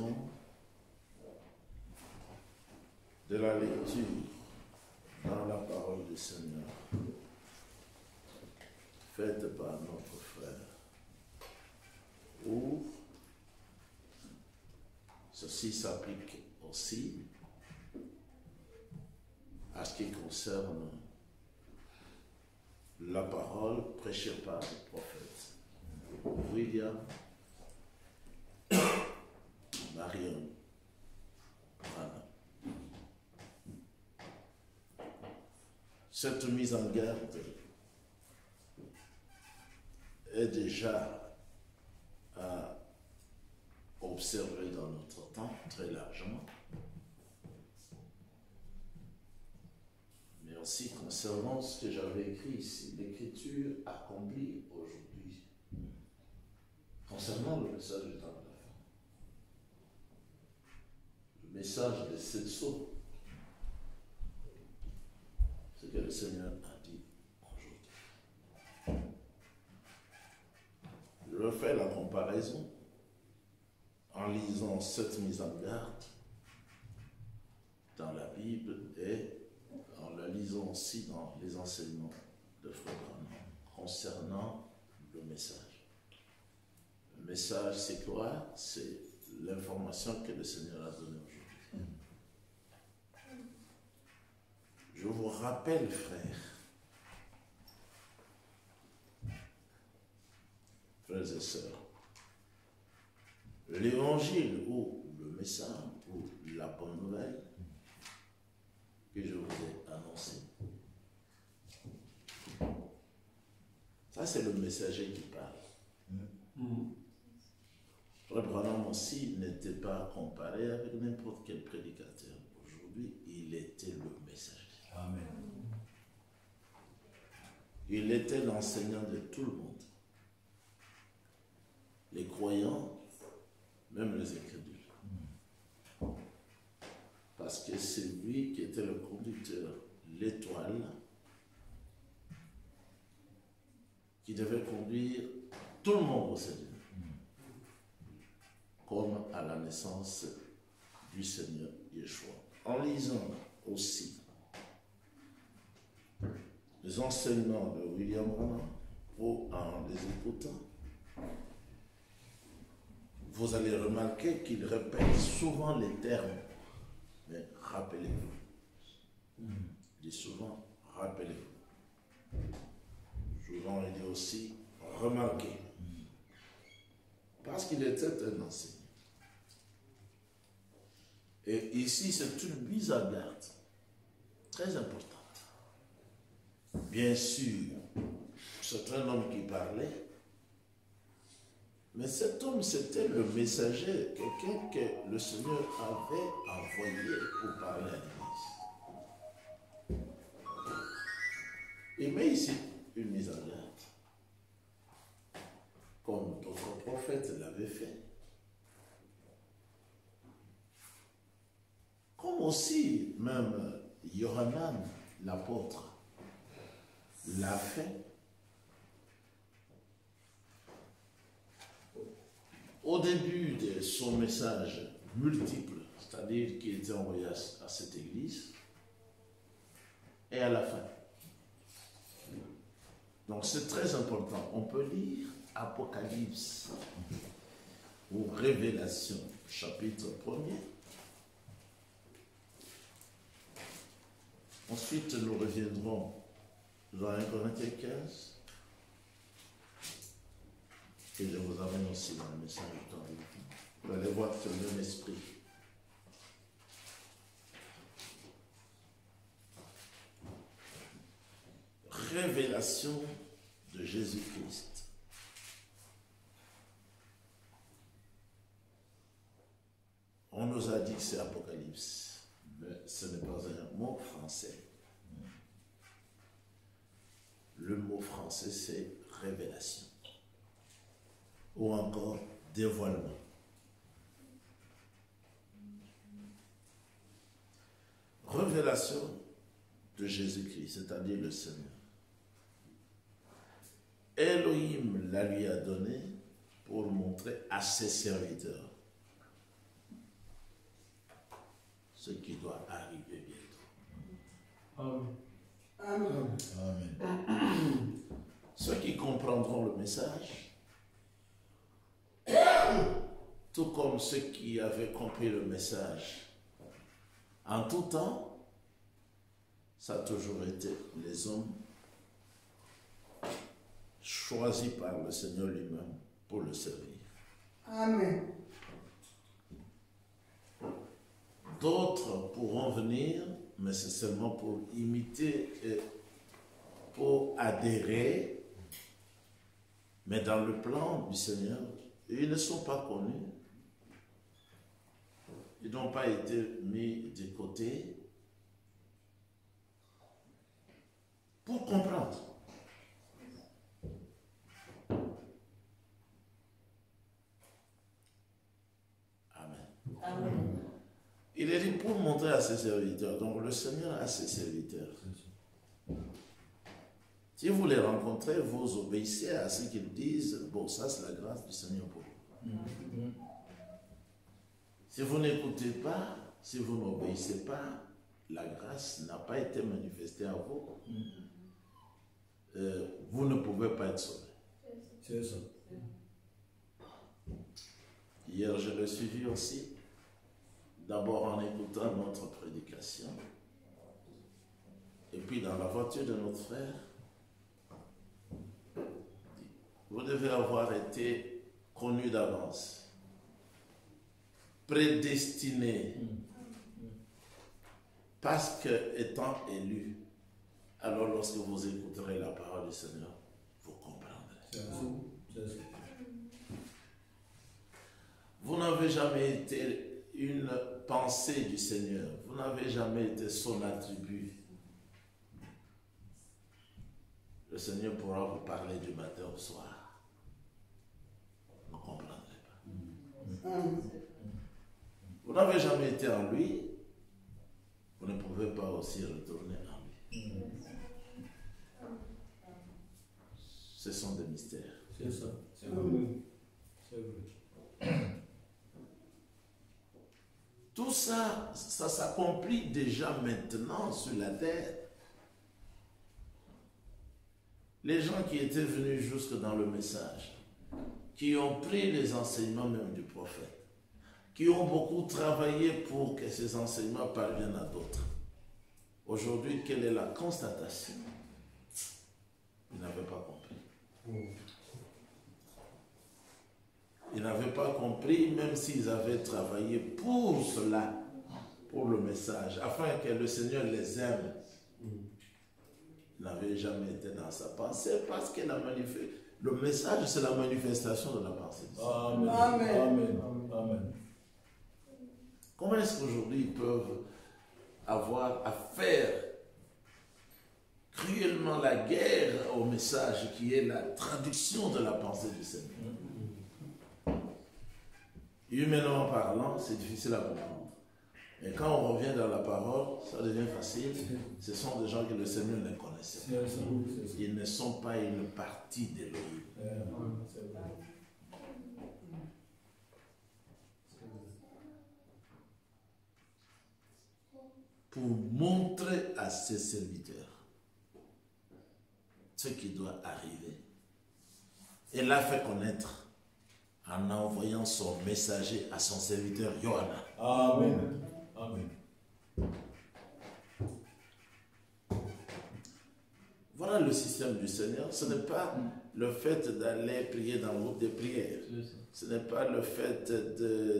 l'occasion de la lecture dans la parole du Seigneur, faite par notre frère, où ceci s'applique aussi à ce qui concerne la parole prêchée par le prophète William Marion Branham. Cette mise en garde est déjà à observer dans notre temps très largement, mais aussi concernant ce que j'avais écrit ici, l'écriture accomplie aujourd'hui, concernant le message du temps de la fin, le message des 7 sceaux, ce que le Seigneur a dit aujourd'hui. Je refais la comparaison en lisant cette mise en garde dans la Bible et en la lisant aussi dans les enseignements de Frère Branham concernant le message. Le message, c'est quoi? C'est l'information que le Seigneur a donnée aujourd'hui. Je vous rappelle, frères et sœurs, l'évangile ou le message ou la bonne nouvelle que je vous ai annoncé, ça c'est le messager qui parle. Frère Branham aussi n'était pas comparé avec n'importe quel prédicateur. Aujourd'hui, il était le messager. Amen. Il était l'enseignant de tout le monde. Les croyants, même les incrédules. Parce que c'est lui qui était le conducteur, l'étoile, qui devait conduire tout le monde au Seigneur. Comme à la naissance du Seigneur Yeshua. En lisant aussi les enseignements de William Branham ou en les écoutant, vous allez remarquer qu'il répète souvent les termes. Mais rappelez-vous. Il dit souvent, rappelez-vous. Souvent, il dit aussi, remarquez. Parce qu'il était un enseignant. Et ici, c'est une mise en garde très importante. Bien sûr, c'est un homme qui parlait, mais cet homme, c'était le messager, quelqu'un que le Seigneur avait envoyé pour parler à l'Église. Il met ici une mise en garde, comme d'autres prophètes l'avaient fait. Comme aussi, même Yohanan, l'apôtre, l'a fait. Au début de son message multiple, c'est-à-dire qu'il était envoyé à cette église, et à la fin. Donc c'est très important. On peut lire Apocalypse ou Révélation, chapitre 1er. Ensuite, nous reviendrons dans 1 Corinthiens 15. Et je vous amène aussi dans le message du temps de la fin. Vous allez voir ce même esprit. Révélation de Jésus-Christ. On nous a dit que c'est Apocalypse, mais ce n'est pas un mot français. Le mot français, c'est révélation. Ou encore dévoilement. Révélation de Jésus-Christ, c'est-à-dire le Seigneur. Elohim la lui a donnée pour montrer à ses serviteurs ce qui doit arriver bientôt. Amen. Amen. Amen. Ceux qui comprendront le message, tout comme ceux qui avaient compris le message, en tout temps, ça a toujours été les hommes choisis par le Seigneur lui-même pour le servir. Amen. D'autres pourront venir, mais c'est seulement pour imiter et pour adhérer. Mais dans le plan du Seigneur, ils ne sont pas connus. Ils n'ont pas été mis de côté pour comprendre. Amen. Amen. Il est dit pour montrer à ses serviteurs. Donc le Seigneur a ses serviteurs. Si vous les rencontrez, vous obéissez à ce qu'ils disent. Bon, ça c'est la grâce du Seigneur pour vous. Si vous n'écoutez pas, si vous n'obéissez pas, la grâce n'a pas été manifestée à vous. Vous ne pouvez pas être sauvé. C'est ça. Hier, je l'ai suivi aussi. D'abord en écoutant notre prédication. Et puis dans la voiture de notre frère. Vous devez avoir été connu d'avance. Prédestiné. Parce que étant élu, alors lorsque vous écouterez la parole du Seigneur, vous comprendrez. C'est ça. Vous n'avez jamais été une pensée du Seigneur. Vous n'avez jamais été son attribut. Le Seigneur pourra vous parler du matin au soir. Vous ne comprendrez pas. Vous n'avez jamais été en lui. Vous ne pouvez pas aussi retourner en lui. Ce sont des mystères. C'est ça. C'est vrai. C'est vrai. Tout ça, ça s'accomplit déjà maintenant sur la terre. Les gens qui étaient venus jusque dans le message, qui ont pris les enseignements même du prophète, qui ont beaucoup travaillé pour que ces enseignements parviennent à d'autres. Aujourd'hui, quelle est la constatation? Ils n'avaient pas compris. Ils n'avaient pas compris, même s'ils avaient travaillé pour cela, pour le message, afin que le Seigneur les aime. Ils n'avaient jamais été dans sa pensée parce que le message, c'est la manifestation de la pensée. Amen. Amen. Amen. Amen. Comment est-ce qu'aujourd'hui ils peuvent avoir à faire cruellement la guerre au message qui est la traduction de la pensée du Seigneur? Humainement parlant, c'est difficile à comprendre. Mais quand on revient dans la parole, ça devient facile. Ce sont des gens que le Seigneur ne connaissait pas. Ils ne sont pas une partie d'Élohim. Pour montrer à ses serviteurs ce qui doit arriver. Et l'a fait connaître en envoyant son messager à son serviteur Johanna. Amen. Amen. Voilà le système du Seigneur. Ce n'est pas le fait d'aller prier dans le groupe de prière. Ce n'est pas le fait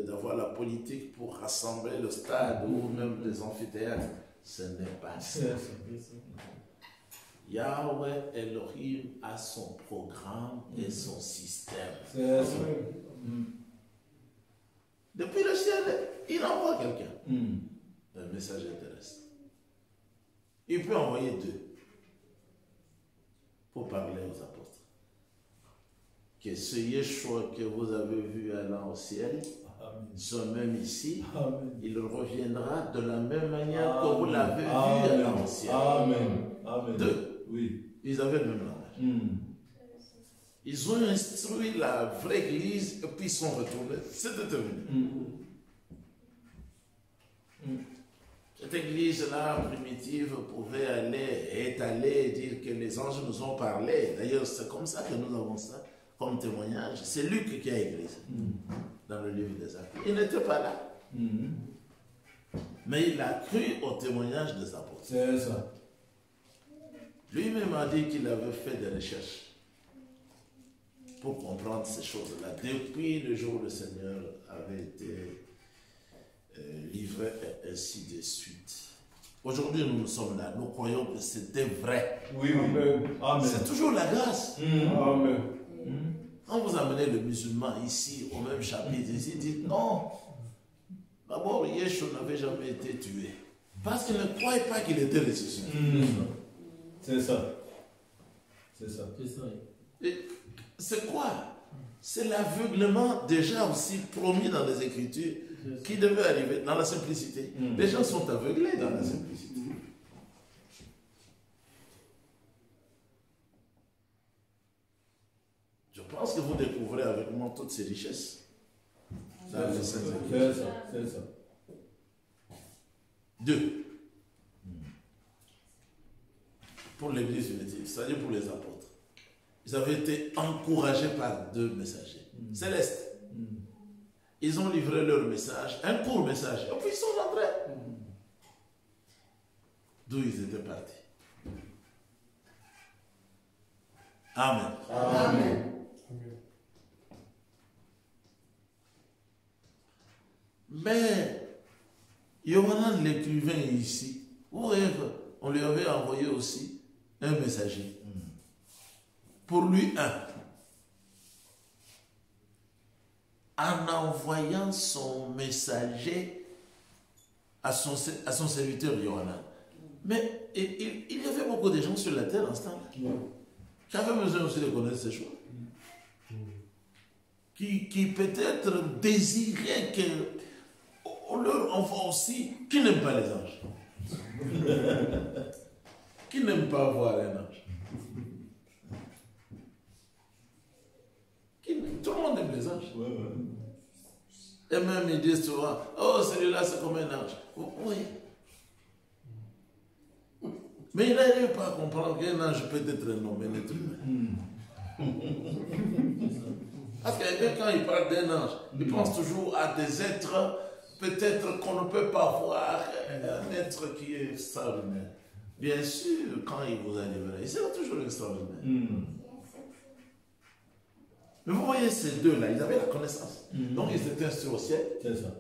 d'avoir la politique pour rassembler le stade ou même les amphithéâtres. Ce n'est pas ça. Yahweh Elohim a son programme et son système. Depuis le ciel, il envoie quelqu'un. Un messager terrestre. Il peut envoyer deux pour parler aux apôtres. Que ce Yeshua que vous avez vu allant au ciel, ce même ici, il reviendra de la même manière que vous l'avez vu allant au ciel. Amen. Deux. Oui. Ils avaient le même langage. Ils ont instruit la vraie église et puis ils sont retournés. C'est déterminé. cette église-là primitive pouvait aller, est allée dire que les anges nous ont parlé. D'ailleurs, c'est comme ça que nous avons ça comme témoignage. C'est Luc qui a écrit ça dans le livre des Actes. Il n'était pas là. Mais il a cru au témoignage des apôtres. C'est ça. Lui-même a dit qu'il avait fait des recherches pour comprendre ces choses-là. Depuis le jour où le Seigneur avait été livré et ainsi de suite. Aujourd'hui, nous sommes là. Nous croyons que c'était vrai. Oui, oui. Amen. C'est toujours la grâce. Amen. Quand vous amenez le musulman ici, au même chapitre, ici, dites non. D'abord, Yeshua n'avait jamais été tué. Parce qu'il ne croyait pas qu'il était ressuscité. C'est ça. C'est ça. C'est ça. Et c'est quoi? C'est l'aveuglement déjà aussi promis dans les Écritures qui devait arriver dans la simplicité. Les gens sont aveuglés dans la simplicité. Je pense que vous découvrez avec moi toutes ces richesses. Dans les Saintes Écritures. C'est ça. C'est ça. 2. Pour l'église primitive, c'est-à-dire pour les apôtres. Ils avaient été encouragés par 2 messagers célestes. Ils ont livré leur message, un court message, et puis ils sont rentrés. D'où ils étaient partis. Amen. Amen. Mais Yohanan l'écrivain ici, vous voyez qu'on lui avait envoyé aussi un messager. Pour lui, en envoyant son messager à son serviteur Yohanan. Mais il y avait beaucoup de gens sur la terre en ce temps-là qui avaient besoin aussi de connaître ces choses. Qui peut-être désiraient qu'on leur envoie aussi, qui n'aiment pas les anges. Qui n'aime pas voir un ange. Tout le monde aime les anges. Et même ils disent souvent, oh celui-là c'est comme un ange. Oui. Mais il n'arrive pas à comprendre qu'un ange peut être un homme, un être humain. Parce que quand il parle d'un ange, il pense toujours à des êtres peut-être qu'on ne peut pas voir, un être qui est extraordinaire. Bien sûr, quand il vous arrivera, il sera toujours extraordinaire. Mais vous voyez ces deux-là, ils avaient la connaissance. Donc ils étaient instruits au ciel. C'est ça.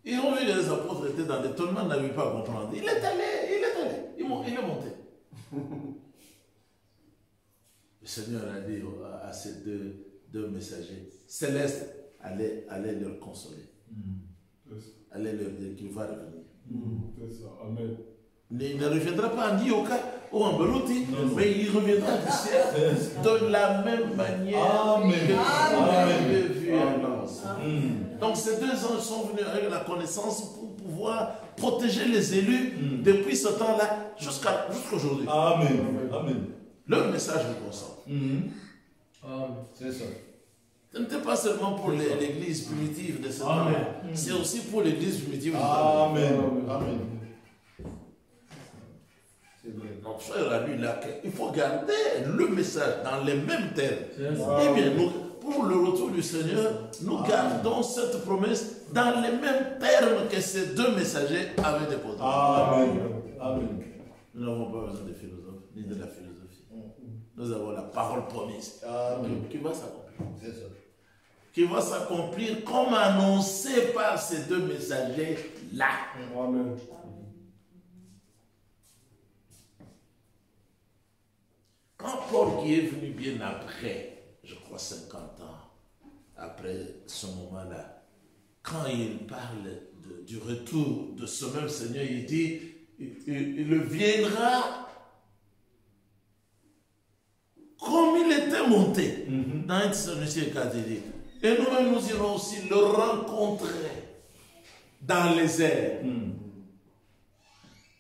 Ils ont vu les apôtres étaient dans l'étonnement, n'arrivaient pas à comprendre. Il est allé. Il est monté. Le Seigneur a dit à ces deux messagers célestes, allez leur consoler. Allez leur dire qu'il va revenir. C'est ça. Amen. Il ne reviendra pas en Dioka ou en Belouti, mais il reviendra du ciel de la même manière que vous l'avez vu avant. Donc ces 2 anges sont venus avec la connaissance pour pouvoir protéger les élus depuis ce temps-là jusqu'aujourd'hui. Amen. Amen. Leur message vous consomme. Amen. C'est ça. Ce n'était pas seulement pour l'église primitive de ce temps-là, c'est aussi pour l'église primitive de ce temps-là. Amen. Amen. Notre frère a lu là qu'il faut garder le message dans les mêmes termes. Eh bien, nous, pour le retour du Seigneur, nous gardons cette promesse dans les mêmes termes que ces 2 messagers avaient déposés. Amen. Amen. Nous n'avons pas besoin de philosophes, ni de la philosophie. Nous avons la parole promise qui va s'accomplir. C'est ça. Qui va s'accomplir comme annoncé par ces 2 messagers-là. Amen. Quand Paul, qui est venu bien après, je crois 50 ans, après ce moment-là, quand il parle du retour de ce même Seigneur, il dit, il viendra comme il était monté dans Thessaloniciens 4, il dit, et nous-mêmes nous irons aussi le rencontrer dans les airs.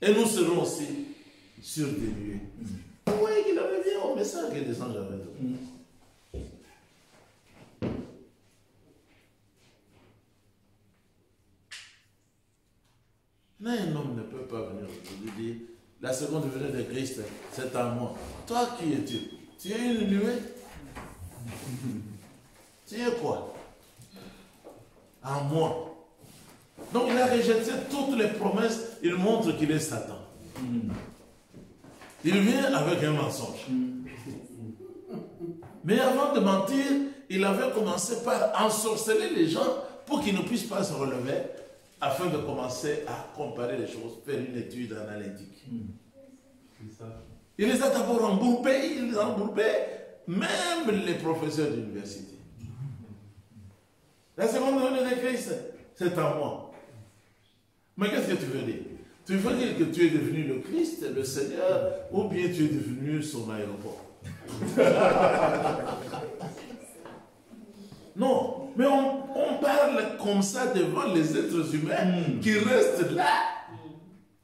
Et nous serons aussi sur des nuées. Vous voyez qu'il avait bien au message que les anges avaient donné. Mais un homme ne peut pas venir aujourd'hui dire, la seconde venue de Christ, c'est à moi. Toi, qui es-tu? Tu es une nuée? Tu es quoi? À moi. Donc il a rejeté toutes les promesses, il montre qu'il est Satan. Il vient avec un mensonge. Mais avant de mentir, il avait commencé par ensorceler les gens pour qu'ils ne puissent pas se relever, afin de commencer à comparer les choses, faire une étude analytique. Il les a d'abord embourbés, il les a embourbés, même les professeurs d'université. La seconde venue de Christ, c'est à moi. Mais qu'est-ce que tu veux dire? Tu veux dire que tu es devenu le Christ, le Seigneur, ou bien tu es devenu son aéroport? Non, mais on parle comme ça devant les êtres humains qui restent là,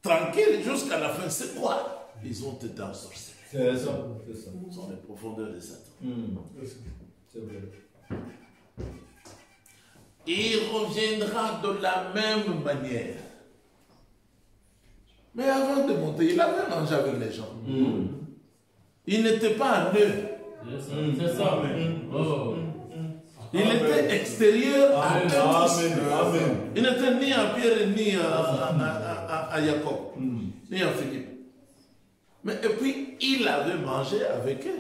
tranquilles jusqu'à la fin. C'est quoi? Ils ont été ensorcelés. C'est ça, c'est ça. Ce sont les profondeurs de Satan. C'est vrai. Il reviendra de la même manière. Mais avant de monter, il avait mangé avec les gens. Il n'était pas à eux. C'est ça. Oh. Il était extérieur à eux tous. Amen. Il n'était ni à Pierre, ni à Jacob, ni à Philippe. Mais et puis, il avait mangé avec eux.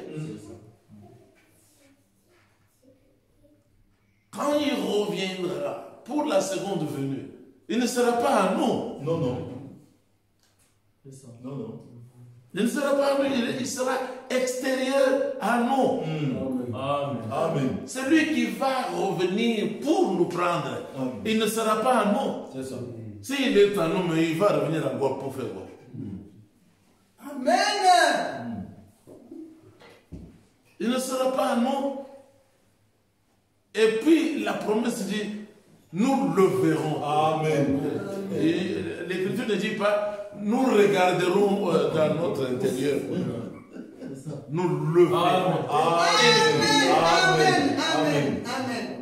Quand il reviendra pour la seconde venue, il ne sera pas à nous. Non. C'est ça. Non. Il ne sera pas à nous, il sera extérieur à nous. Amen. C'est lui qui va revenir pour nous prendre. Amen. Il ne sera pas à nous. C'est ça. S'il est à nous, mais il va revenir encore pour faire quoi? Amen. Il ne sera pas à nous. Et puis la promesse dit, nous le verrons. Amen. Et l'Écriture ne dit pas, nous regarderons dans notre intérieur. Nous le verrons. Amen.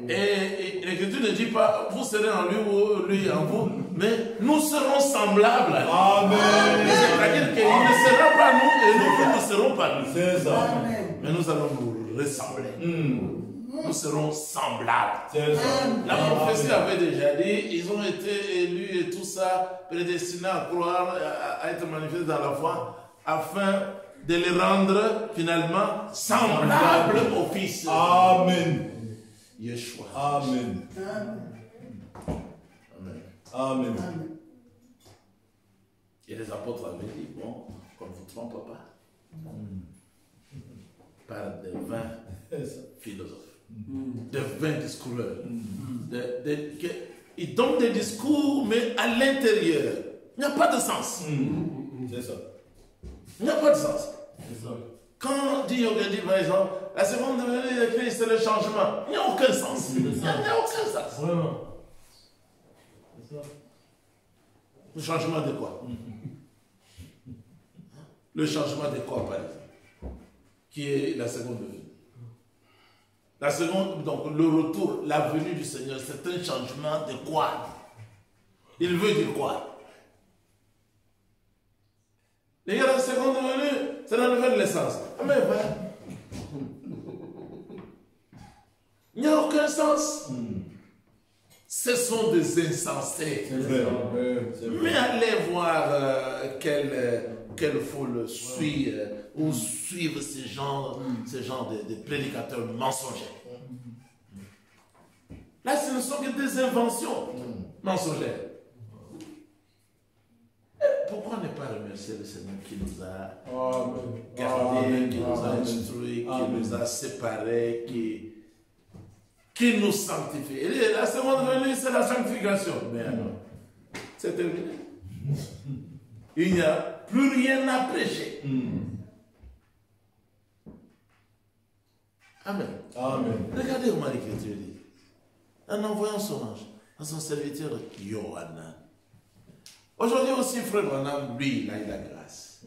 Et l'Écriture ne dit pas, vous serez en lui ou lui en vous, mais nous serons semblables. Amen. C'est-à-dire qu'il ne sera pas nous et nous ne serons pas nous. C'est ça. Amen. Mais nous allons nous ressembler. Nous serons semblables. C'est ça. La prophétie avait déjà dit, ils ont été élus et tout ça, prédestinés à croire, à être manifestés dans la foi, afin de les rendre finalement semblables au Fils. Amen. Yeshua. Amen. Amen. Et les apôtres avaient dit, bon, qu'on ne vous trompe pas. Par des vains philosophes, des vains discoureurs. Ils donnent des discours, mais à l'intérieur, il n'y a pas de sens. C'est ça. Il n'y a pas de sens. C'est ça. Quand dit Yoga par exemple, la seconde venue de Christ, c'est le changement. Il n'y a aucun sens. Il n'y a aucun sens. Vraiment. C'est ça. Le changement de quoi? Le changement de quoi, par exemple? Qui est la seconde venue. La seconde, donc le retour, la venue du Seigneur, c'est un changement de quoi? Il veut dire quoi? Les gars, la seconde venue, c'est la nouvelle naissance. Ah mais voilà. Il n'y a aucun sens. Ce sont des insensés. C'est vrai. Mais allez voir quelle foule suit ou suivent ces genres de prédicateurs mensongers. Là, ce ne sont que des inventions mensongères. Et pourquoi ne pas remercier le Seigneur qui nous a gardés, qui nous a instruits, qui nous a séparés, qui nous sanctifie. Et la seconde venue, c'est la sanctification. Mais alors, c'est terminé. Il n'y a plus rien à prêcher. Amen. Regardez comment l'Écriture dit. En envoyant son ange à son serviteur Yohanan. Aujourd'hui aussi, frère Branham, lui, il a eu la grâce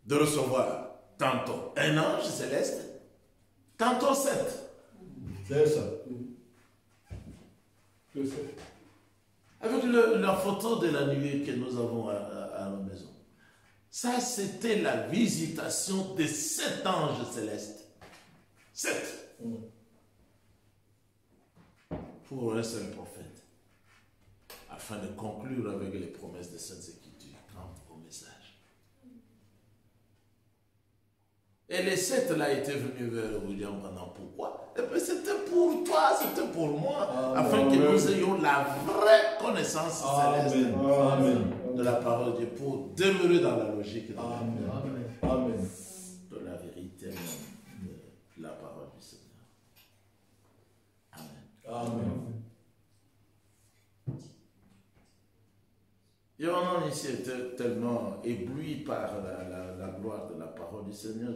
de recevoir tantôt un ange céleste, tantôt 7. C'est ça. avec la photo de la nuit que nous avons à la maison. Ça, c'était la visitation de 7 anges célestes. 7. Pour un seul prophète. Afin de conclure avec les promesses des Saintes Écritures quant au message. Et les 7 là étaient venus vers William Branham. Pourquoi? Eh bien, c'était pour toi, c'était pour moi, afin que nous ayons la vraie connaissance céleste de la parole de Dieu, pour demeurer dans la logique de la vérité de la parole du Seigneur. Amen. Yohanan ici était tellement ébloui par la gloire de la parole du Seigneur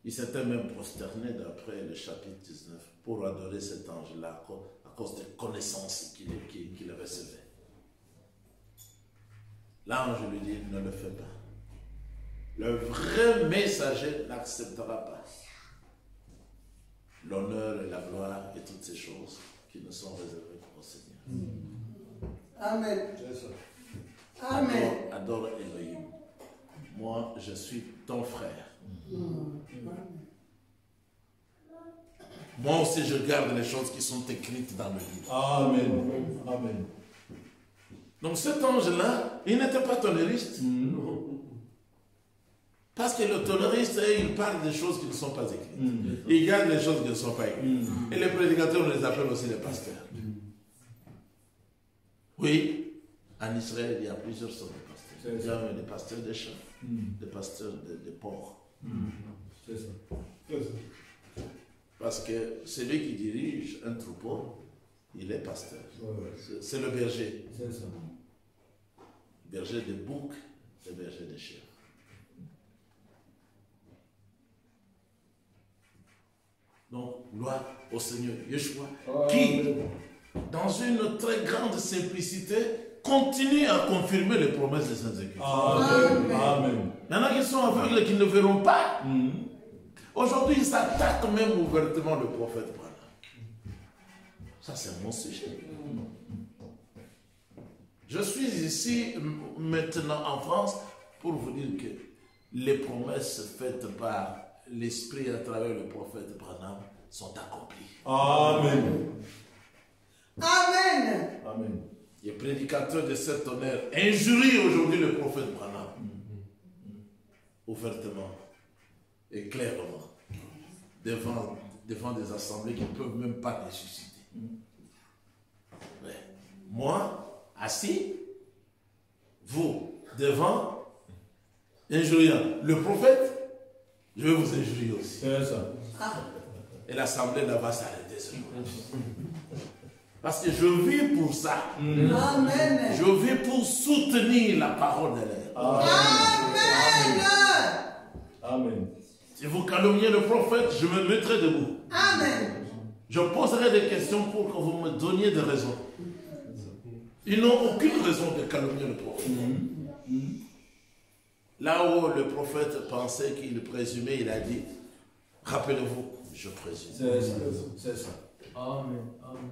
qu'il s'était même prosterné d'après le chapitre 19 pour adorer cet ange-là à cause des connaissances qu'il avait recevées. L'ange lui dit, ne le fais pas. Le vrai messager n'acceptera pas l'honneur et la gloire et toutes ces choses qui nous sont réservées au Seigneur. Amen. C'est ça. Amen. Adore Elohim. Moi, je suis ton frère. Moi aussi, je garde les choses qui sont écrites dans le livre. Amen. Amen. Donc cet ange-là, il n'était pas tolériste. Parce que le tolériste, il parle des choses qui ne sont pas écrites. Il garde les choses qui ne sont pas écrites. Et les prédicateurs, on les appelle aussi les pasteurs. Oui, en Israël, il y a plusieurs sortes de pasteurs. Il y a des pasteurs de champs, des pasteurs de porcs. C'est ça. Parce que celui qui dirige un troupeau, il est pasteur. C'est le berger. C'est ça. Berger de boucs et berger de chèvres. Donc, gloire au Seigneur Yeshua, qui, dans une très grande simplicité, continue à confirmer les promesses des Saintes Écritures. Amen. Il y en a qui sont aveugles et qui ne verront pas. Aujourd'hui, ils attaquent même ouvertement le prophète Branham. Ça, c'est mon sujet. Je suis ici maintenant en France pour vous dire que les promesses faites par l'Esprit à travers le prophète Branham sont accomplies. Amen. Amen. Amen. Les prédicateurs de cet honneur injurient aujourd'hui le prophète Branham ouvertement et clairement devant des assemblées qui ne peuvent même pas ressusciter. Ouais. Moi, assis, vous, devant, injuriant le prophète, je vais vous injurier aussi. C'est ça. Et l'assemblée là va s'arrêter ce jour. Parce que je vis pour ça. Amen. Je vis pour soutenir la parole de l'air. Amen. Amen. Si vous calomniez le prophète, je me mettrai debout. Amen. Je poserai des questions pour que vous me donniez des raisons. Ils n'ont aucune raison de calomnier le prophète. Là où le prophète pensait qu'il présumait, il a dit, rappelez-vous, je présume. C'est ça. Amen. Amen.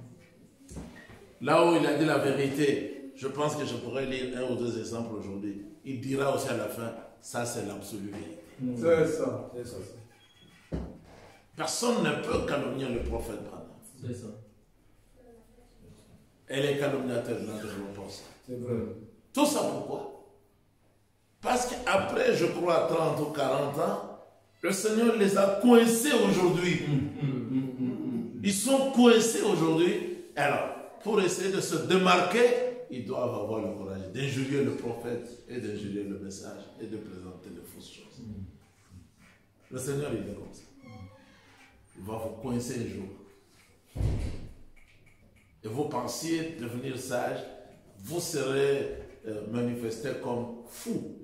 Là où il a dit la vérité, je pense que je pourrais lire 1 ou 2 exemples aujourd'hui. Il dira aussi à la fin, ça c'est l'absolue vérité. C'est ça. C'est ça. Personne ne peut calomnier le prophète Branham. C'est ça. Et les calomniateurs, là, je le pense. C'est vrai. Tout ça pourquoi? Parce qu'après, je crois, 30 ou 40 ans, le Seigneur les a coincés aujourd'hui. Ils sont coincés aujourd'hui. Alors, pour essayer de se démarquer, ils doivent avoir le courage d'injurier le prophète et d'injurier le message et de présenter de fausses choses. Le Seigneur, il est comme ça. Il va vous coincer un jour. Et vous pensiez devenir sage, vous serez manifesté comme fou.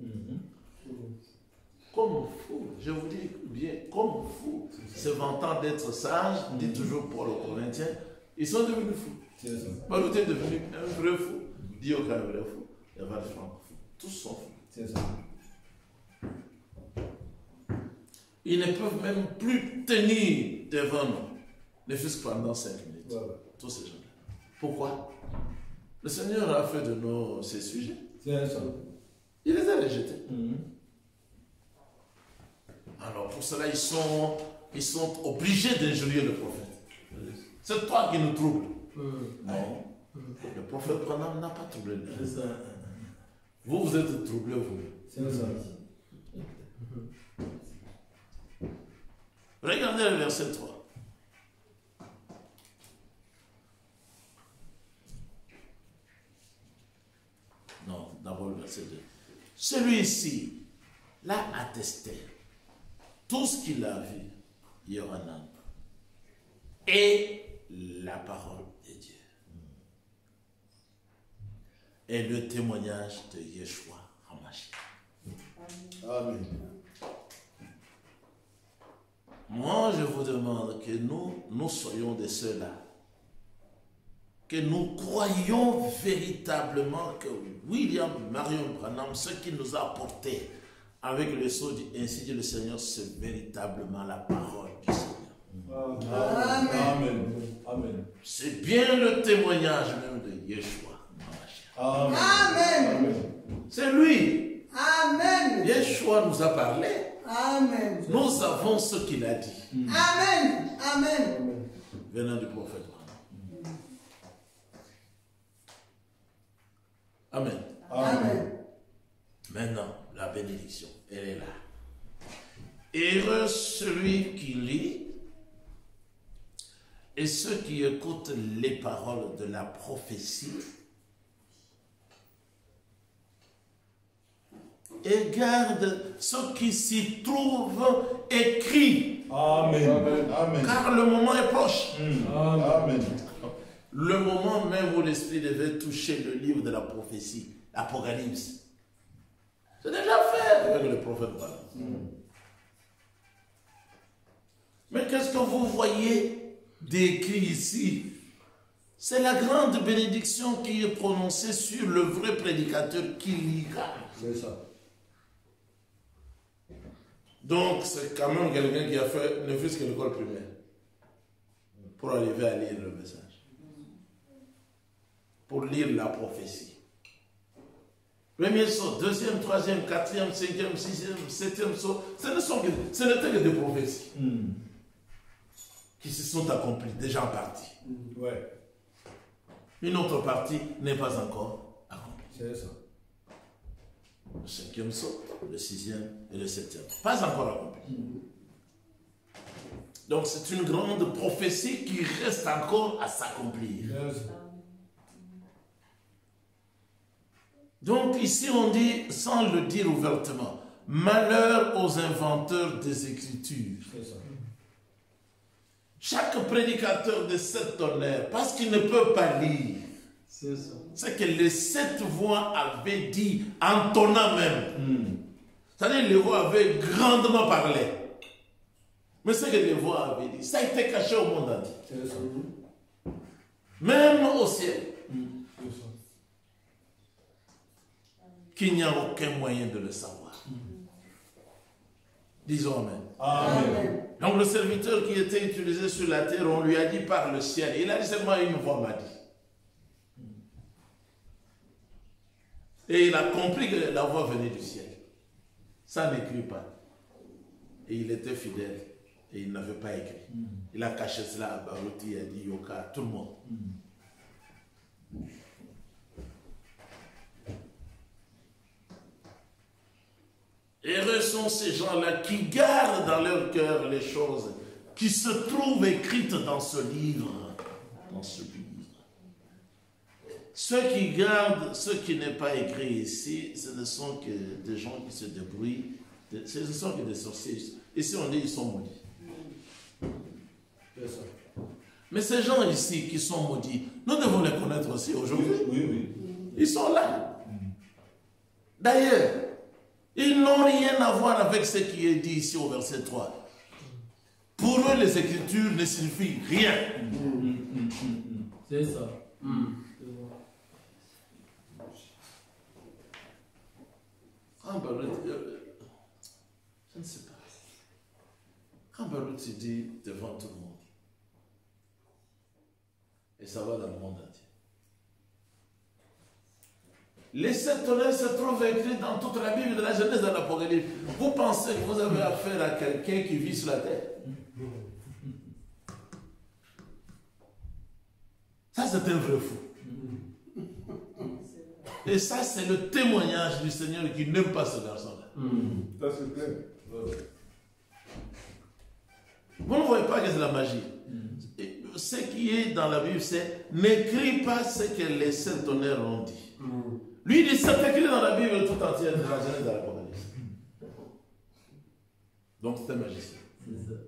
Comme fou, je vous dis bien, comme fou. Se vantant d'être sage, dit toujours Paul aux Corinthiens, ils sont devenus fous. Paul est devenu un vrai fou. Dit aucun vrai fou. Il y avait des francs fous. Tous sont fous. C'est ça. Ils ne peuvent même plus tenir devant nous, ne fût-ce que pendant 5 minutes. Ouais. Tous ces gens-là. Pourquoi? Le Seigneur a fait de nous ses sujets. C'est ça. Il les a rejetés. Alors pour cela, ils sont obligés d'injurier le prophète. C'est toi qui nous troubles. Non. Le prophète Branham n'a pas troublé. C'est ça. Vous, vous êtes troublés, vous. C'est ça. Regardez le verset 3. Non, d'abord le verset 2. Celui-ci l'a attesté. Tout ce qu'il a vu, Yohanan, est la parole de Dieu. Et le témoignage de Yeshua HaMashiach. Amen. Moi, je vous demande que nous soyons de ceux-là, que nous croyons véritablement que William Marion Branham, ce qu'il nous a apporté avec le sceau ainsi dit le Seigneur, c'est véritablement la parole du Seigneur. Amen. Amen. Amen. C'est bien le témoignage même de Yeshua HaMashiach. Amen. Amen. C'est lui. Amen. Yeshua nous a parlé. Amen. Nous avons ce qu'il a dit. Amen. Amen. Venant du prophète Branham. Amen. Amen. Maintenant, la bénédiction, elle est là. Heureux celui qui lit et ceux qui écoutent les paroles de la prophétie et gardent ce qui s'y trouve écrit. Amen. Amen. Car le moment est proche. Amen. Le moment même où l'Esprit devait toucher le livre de la prophétie, l'Apocalypse. C'est déjà fait avec le prophète Branham. Mais qu'est-ce que vous voyez décrit ici? C'est la grande bénédiction qui est prononcée sur le vrai prédicateur qui lira. C'est ça. Donc, c'est quand même quelqu'un qui a fait ne fût-ce que l'école primaire pour arriver à lire le message. Pour lire la prophétie. Premier saut, deuxième, troisième, quatrième, cinquième, sixième, septième saut, ce n'était que des prophéties qui se sont accomplies, déjà en partie. Ouais. Une autre partie n'est pas encore accomplie. C'est ça. Le cinquième saut, le sixième et le septième. Pas encore accompli. Donc c'est une grande prophétie qui reste encore à s'accomplir. C'est ça. Donc ici on dit, sans le dire ouvertement, malheur aux inventeurs des Écritures. C'est ça. Chaque prédicateur de sept tonnerres, parce qu'il ne peut pas lire, C'est ça. c'est que les sept voix avaient dit, entonnant même. C'est-à-dire les voix avaient grandement parlé. Mais ce que les voix avaient dit, ça a été caché au monde entier. C'est ça. Même au ciel. C'est ça. Qu'il n'y a aucun moyen de le savoir. Disons Amen. Amen. Donc le serviteur qui était utilisé sur la terre, on lui a dit par le ciel. Il a dit seulement une voix m'a dit. Et il a compris que la voix venait du ciel. Ça n'écrit pas. Et il était fidèle. Et il n'avait pas écrit. Il a caché cela à Baruti, à dit Yoka, à tout le monde. Heureux sont ces gens-là qui gardent dans leur cœur les choses qui se trouvent écrites dans ce livre. Dans ce livre. Ceux qui gardent ce qui n'est pas écrit ici, ce ne sont que des gens qui se débrouillent. Ce ne sont que des sorciers. Ici, on dit ils sont maudits. C'est ça. Mais ces gens ici qui sont maudits, nous devons les connaître aussi aujourd'hui. Oui. Ils sont là. D'ailleurs, ils n'ont rien à voir avec ce qui est dit ici au verset 3. Pour eux, les Écritures ne signifient rien. C'est ça. Je ne sais pas. Quand Baruch se dit devant tout le monde, et ça va dans le monde entier, Les 7 tonnerres se trouvent écrits dans toute la Bible, de la Genèse à l'Apocalypse. Vous pensez que vous avez affaire à quelqu'un qui vit sur la terre? Ça, c'est un vrai fou. Et ça, c'est le témoignage du Seigneur qui n'aime pas ce garçon-là. Ça, c'est clair. Vous ne voyez pas que c'est la magie. Ce qui est dans la Bible, c'est n'écris pas ce que les 7 tonnerres ont dit. Lui, il dit c'est écrit dans la Bible tout entière, de la Genèse à l'Apocalypse. Donc, c'est un magicien. C'est ça.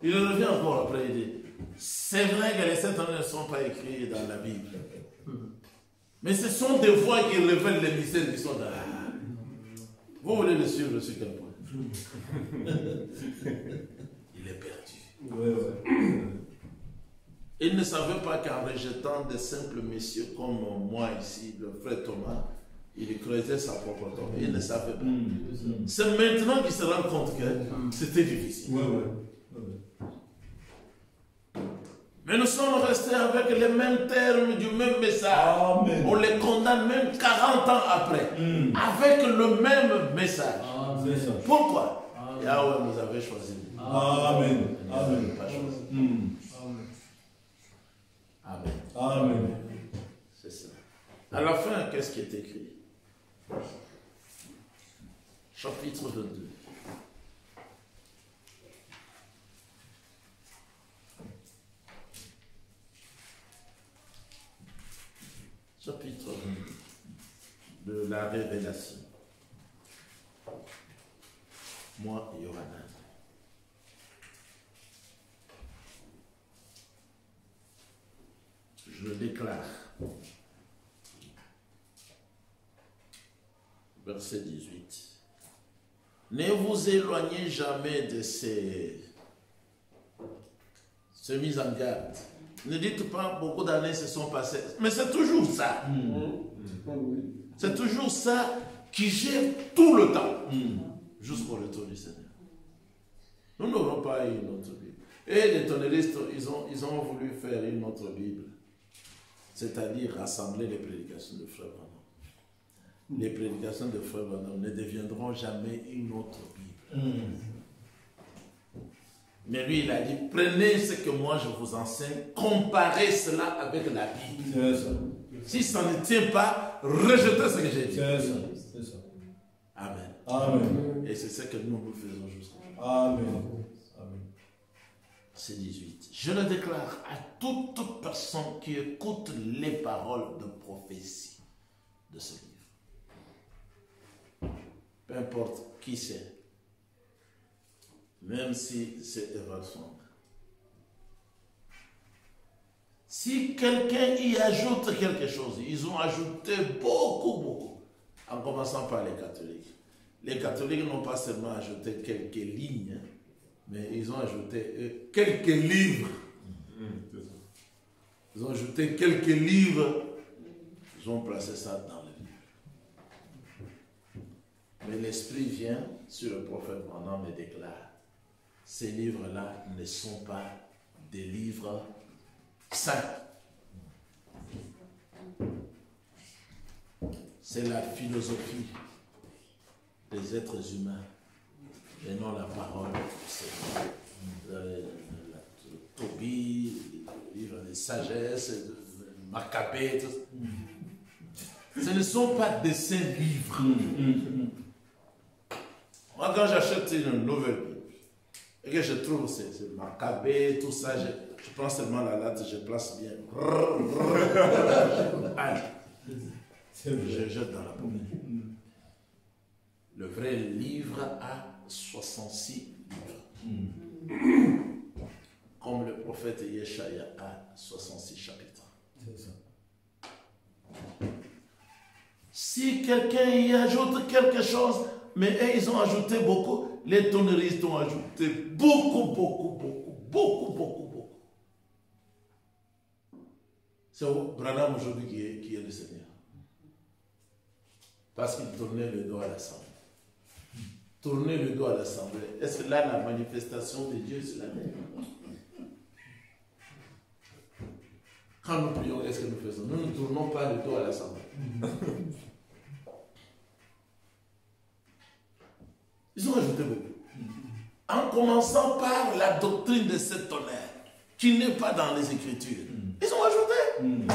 Il revient encore après, il dit c'est vrai que les 7 tonnerres ne sont pas écrits dans la Bible. Mais ce sont des voix qui révèlent les mystères qui sont dans la Bible. Vous voulez le suivre sur quel point? Il est perdu. Il ne savait pas qu'en rejetant des simples messieurs comme moi ici, le frère Thomas, il creusait sa propre tombe. Il ne savait pas. C'est maintenant qu'il se rend compte que c'était difficile. Mais nous sommes restés avec les mêmes termes du même message. Amen. On les condamne même 40 ans après. Avec le même message. Amen. Pourquoi? Amen. Yahweh nous avait choisi. Amen. Nous n'avons pas choisi. Amen. Amen. C'est ça. À la fin, qu'est-ce qui est écrit? Chapitre 22. Chapitre 22 de la révélation. Moi et Yohanan. Je déclare. Verset 18. Ne vous éloignez jamais de ces mises en garde. Ne dites pas beaucoup d'années se sont passées. Mais c'est toujours ça. C'est toujours ça qui gère tout le temps. Jusqu'au retour du Seigneur. Nous n'aurons pas eu une autre Bible. Et les tonneristes, ils ont voulu faire une autre Bible. C'est-à-dire rassembler les prédications de Frère Branham. Les prédications de Frère Branham ne deviendront jamais une autre Bible. Mais lui, il a dit, prenez ce que moi je vous enseigne, comparez cela avec la Bible. C'est ça. Si ça ne tient pas, rejetez ce que j'ai dit. C'est ça. C'est ça. Amen. Amen. Et c'est ce que nous faisons jusqu'à. Amen. Amen. C'est 18. Je le déclare à toute personne qui écoute les paroles de prophétie de ce livre. Peu importe qui c'est. Même si c'est Eva Song. Si quelqu'un y ajoute quelque chose, ils ont ajouté beaucoup, en commençant par les catholiques. Les catholiques n'ont pas seulement ajouté quelques lignes, mais ils ont ajouté quelques livres. Ils ont ajouté quelques livres, ils ont placé ça dans le livre. Mais l'Esprit vient sur le prophète Branham et déclare, ces livres-là ne sont pas des livres saints. C'est la philosophie des êtres humains et non la parole. C'est Tobie, le livre de sagesse, Maccabée. Ce ne sont pas des saints livres. Moi, quand j'achète une nouvelle Bible, et que je trouve c'est Maccabée, tout ça, je prends seulement la latte, je place bien. Je jette dans la poubelle. Le vrai livre a 66 livres. Comme le prophète Yeshaya a 66 chapitres. C'est ça. Si quelqu'un y ajoute quelque chose, mais eux, ils ont ajouté beaucoup, les tonneristes ont ajouté beaucoup. C'est Branham aujourd'hui qui est le Seigneur. Parce qu'il tournait le dos à l'Assemblée. Tourner le dos à l'Assemblée. Est-ce que là, la manifestation de Dieu, c'est la même? Quand nous prions, qu'est-ce que nous faisons? Nous ne tournons pas le dos à l'assemblée. Ils ont ajouté beaucoup. En commençant par la doctrine de cet tonnerre, qui n'est pas dans les Écritures. Ils ont ajouté.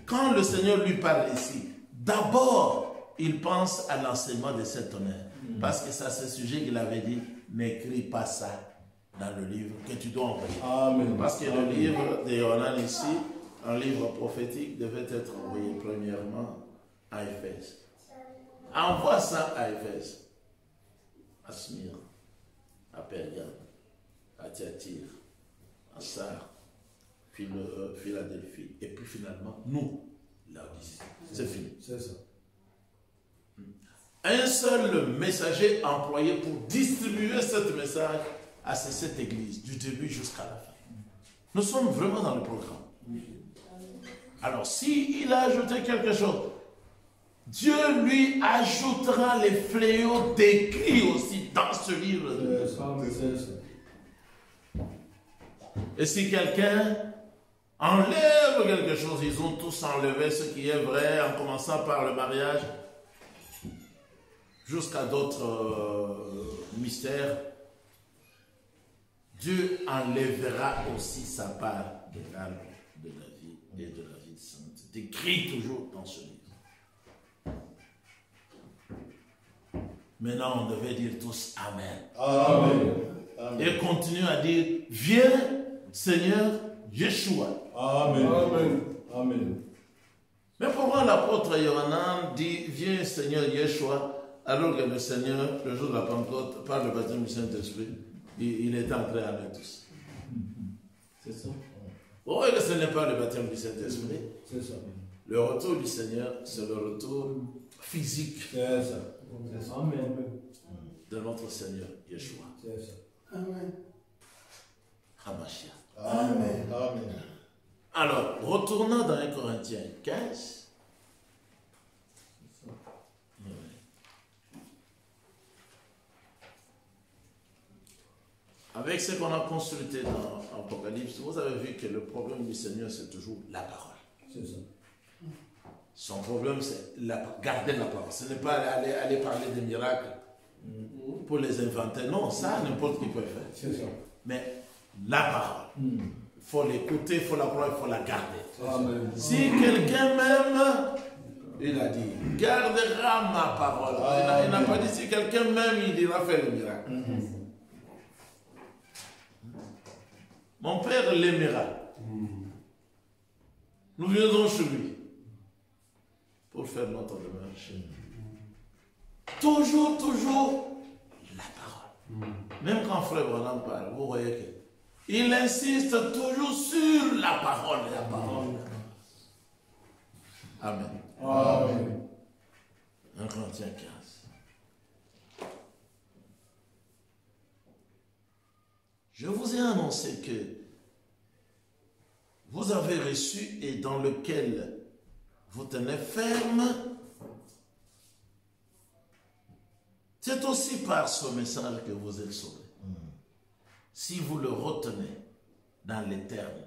Quand le Seigneur lui parle ici, d'abord, il pense à l'enseignement de cet tonnerre. Parce que c'est à ce sujet qu'il avait dit, n'écris pas ça dans le livre que tu dois envoyer. Amen. Parce que le livre de Yohanan ici, un livre prophétique, devait être envoyé premièrement à Éphèse. Envoie ça à Éphèse, à Smyrne, à Pergame, à Thyatire, à Sardes, Philadelphie, et puis finalement, nous, Laodicée. C'est fini. C'est ça. Un seul messager employé pour distribuer ce message à cette église, du début jusqu'à la fin. Nous sommes vraiment dans le programme. Alors, s'il a ajouté quelque chose, Dieu lui ajoutera les fléaux décrits aussi dans ce livre. C'est ça. Et si quelqu'un enlève quelque chose, ils ont tous enlevé ce qui est vrai, en commençant par le mariage, jusqu'à d'autres mystères. Dieu enlèvera aussi sa part de l'âme de la vie et de la vie sainte, décrit toujours dans ce livre. Maintenant, on devait dire tous Amen. Amen. Amen. Et continue à dire, viens Seigneur Yeshua. Amen. Amen. Amen. Mais pourquoi l'apôtre Yohanan dit, viens Seigneur Yeshua, alors que le Seigneur, le jour de la Pentecôte, par le baptême du Saint-Esprit, il est entré avec tous. C'est ça. Vous voyez que ce n'est pas le baptême du Saint-Esprit. C'est ça. Le retour du Seigneur, c'est le retour physique C'est ça. Amen. de notre Seigneur Yeshua. C'est ça. Amen. Hamashiach. Amen. Amen. Alors, retournons dans 1 Corinthiens 15. Avec ce qu'on a consulté dans Apocalypse, vous avez vu que le problème du Seigneur, c'est toujours la parole. C'est ça. Son problème, c'est garder la parole. Ce n'est pas aller parler des miracles pour les inventer. Non, ça, n'importe qui peut faire. C'est ça. Mais la parole, il faut l'écouter, il faut la croire, il faut la garder. Amen. Si quelqu'un m'aime, il a dit, gardera ma parole. Il n'a pas dit si quelqu'un m'aime, il ira faire le miracle. Mon Père l'aimera. Nous viendrons chez lui pour faire notre demeure chez lui. Toujours la parole. Même quand Frère Branham parle, vous voyez qu'il insiste toujours sur la parole. La parole. Amen. Amen. 1 Corinthiens 15. Je vous ai annoncé que vous avez reçu et dans lequel vous tenez ferme. C'est aussi par ce message que vous êtes sauvés. Si vous le retenez dans les termes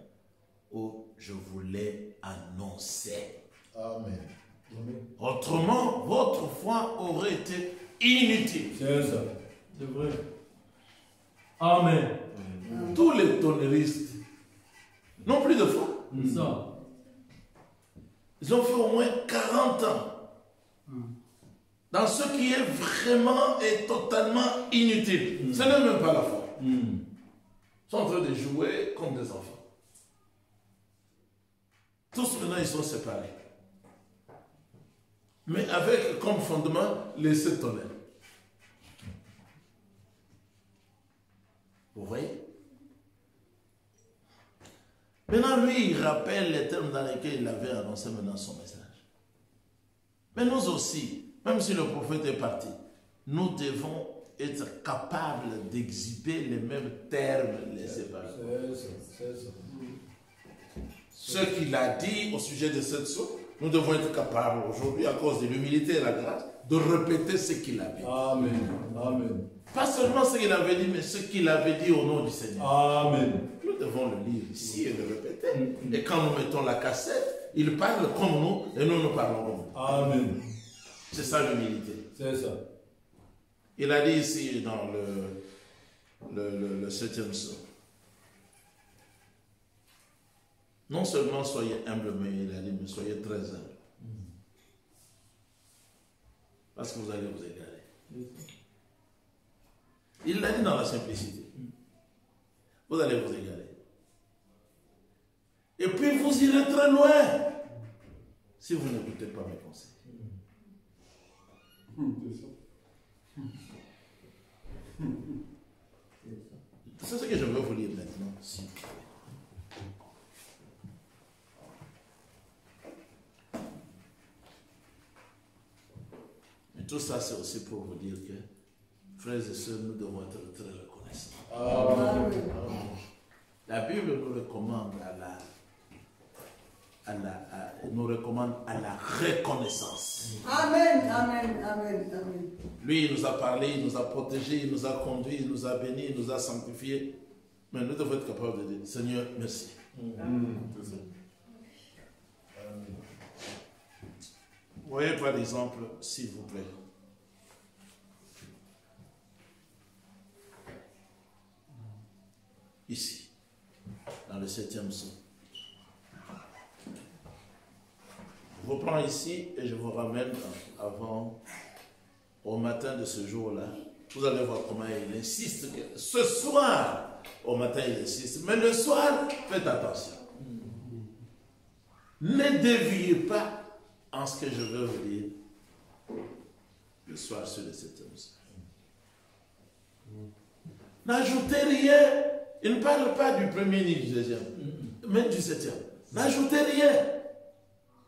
où je vous l'ai annoncé. Amen. Autrement, votre foi aurait été inutile. C'est ça. C'est vrai. Amen. Tous les tonnéristes n'ont plus de foi. C'est ça. Ils ont fait au moins 40 ans dans ce qui est vraiment et totalement inutile. Ce n'est même pas la foi. Ils sont en train de jouer comme des enfants. Tous maintenant, ils sont séparés. Mais avec comme fondement les 7 tonnerres. Vous voyez? Maintenant, lui, il rappelle les termes dans lesquels il avait annoncé maintenant son message. Mais nous aussi, même si le prophète est parti, nous devons être capables d'exhiber les mêmes termes les séparés. C'est ça. Ce qu'il a dit au sujet de cette chose, nous devons être capables aujourd'hui, à cause de l'humilité et la grâce, de répéter ce qu'il a dit. Amen. Amen. Pas seulement ce qu'il avait dit, mais ce qu'il avait dit au nom du Seigneur. Amen. Nous devons le lire ici et le répéter. Et quand nous mettons la cassette, il parle comme nous et nous parlons comme nous. Amen. C'est ça l'humilité. C'est ça. Il a dit ici dans le 7e psaume. Non seulement soyez humble, mais il a dit, mais soyez très humble. Parce que vous allez vous égarer. Il l'a dit dans la simplicité. Vous allez vous égarer. Et puis vous irez très loin si vous n'écoutez pas mes conseils. C'est ce que je veux vous lire maintenant. Si. Mais tout ça, c'est aussi pour vous dire que, frères et sœurs, nous devons être très reconnaissants. Amen. La Bible nous recommande nous recommande à la reconnaissance. Amen. Amen. Amen. Amen. Lui, il nous a parlé, il nous a protégés, il nous a conduits, il nous a bénis, il nous a sanctifiés. Mais nous devons être capables de dire, Seigneur, merci. Voyez par exemple, s'il vous plaît. Ici, dans le 7e psaume. Je vous prends ici et je vous ramène avant, au matin de ce jour-là. Vous allez voir comment il insiste. Ce soir, au matin, il insiste. Mais le soir, faites attention. Ne déviez pas en ce que je veux vous dire le soir sur le 7e psaume. N'ajoutez rien. Il ne parle pas du premier ni du deuxième, même du 7e. N'ajoutez rien.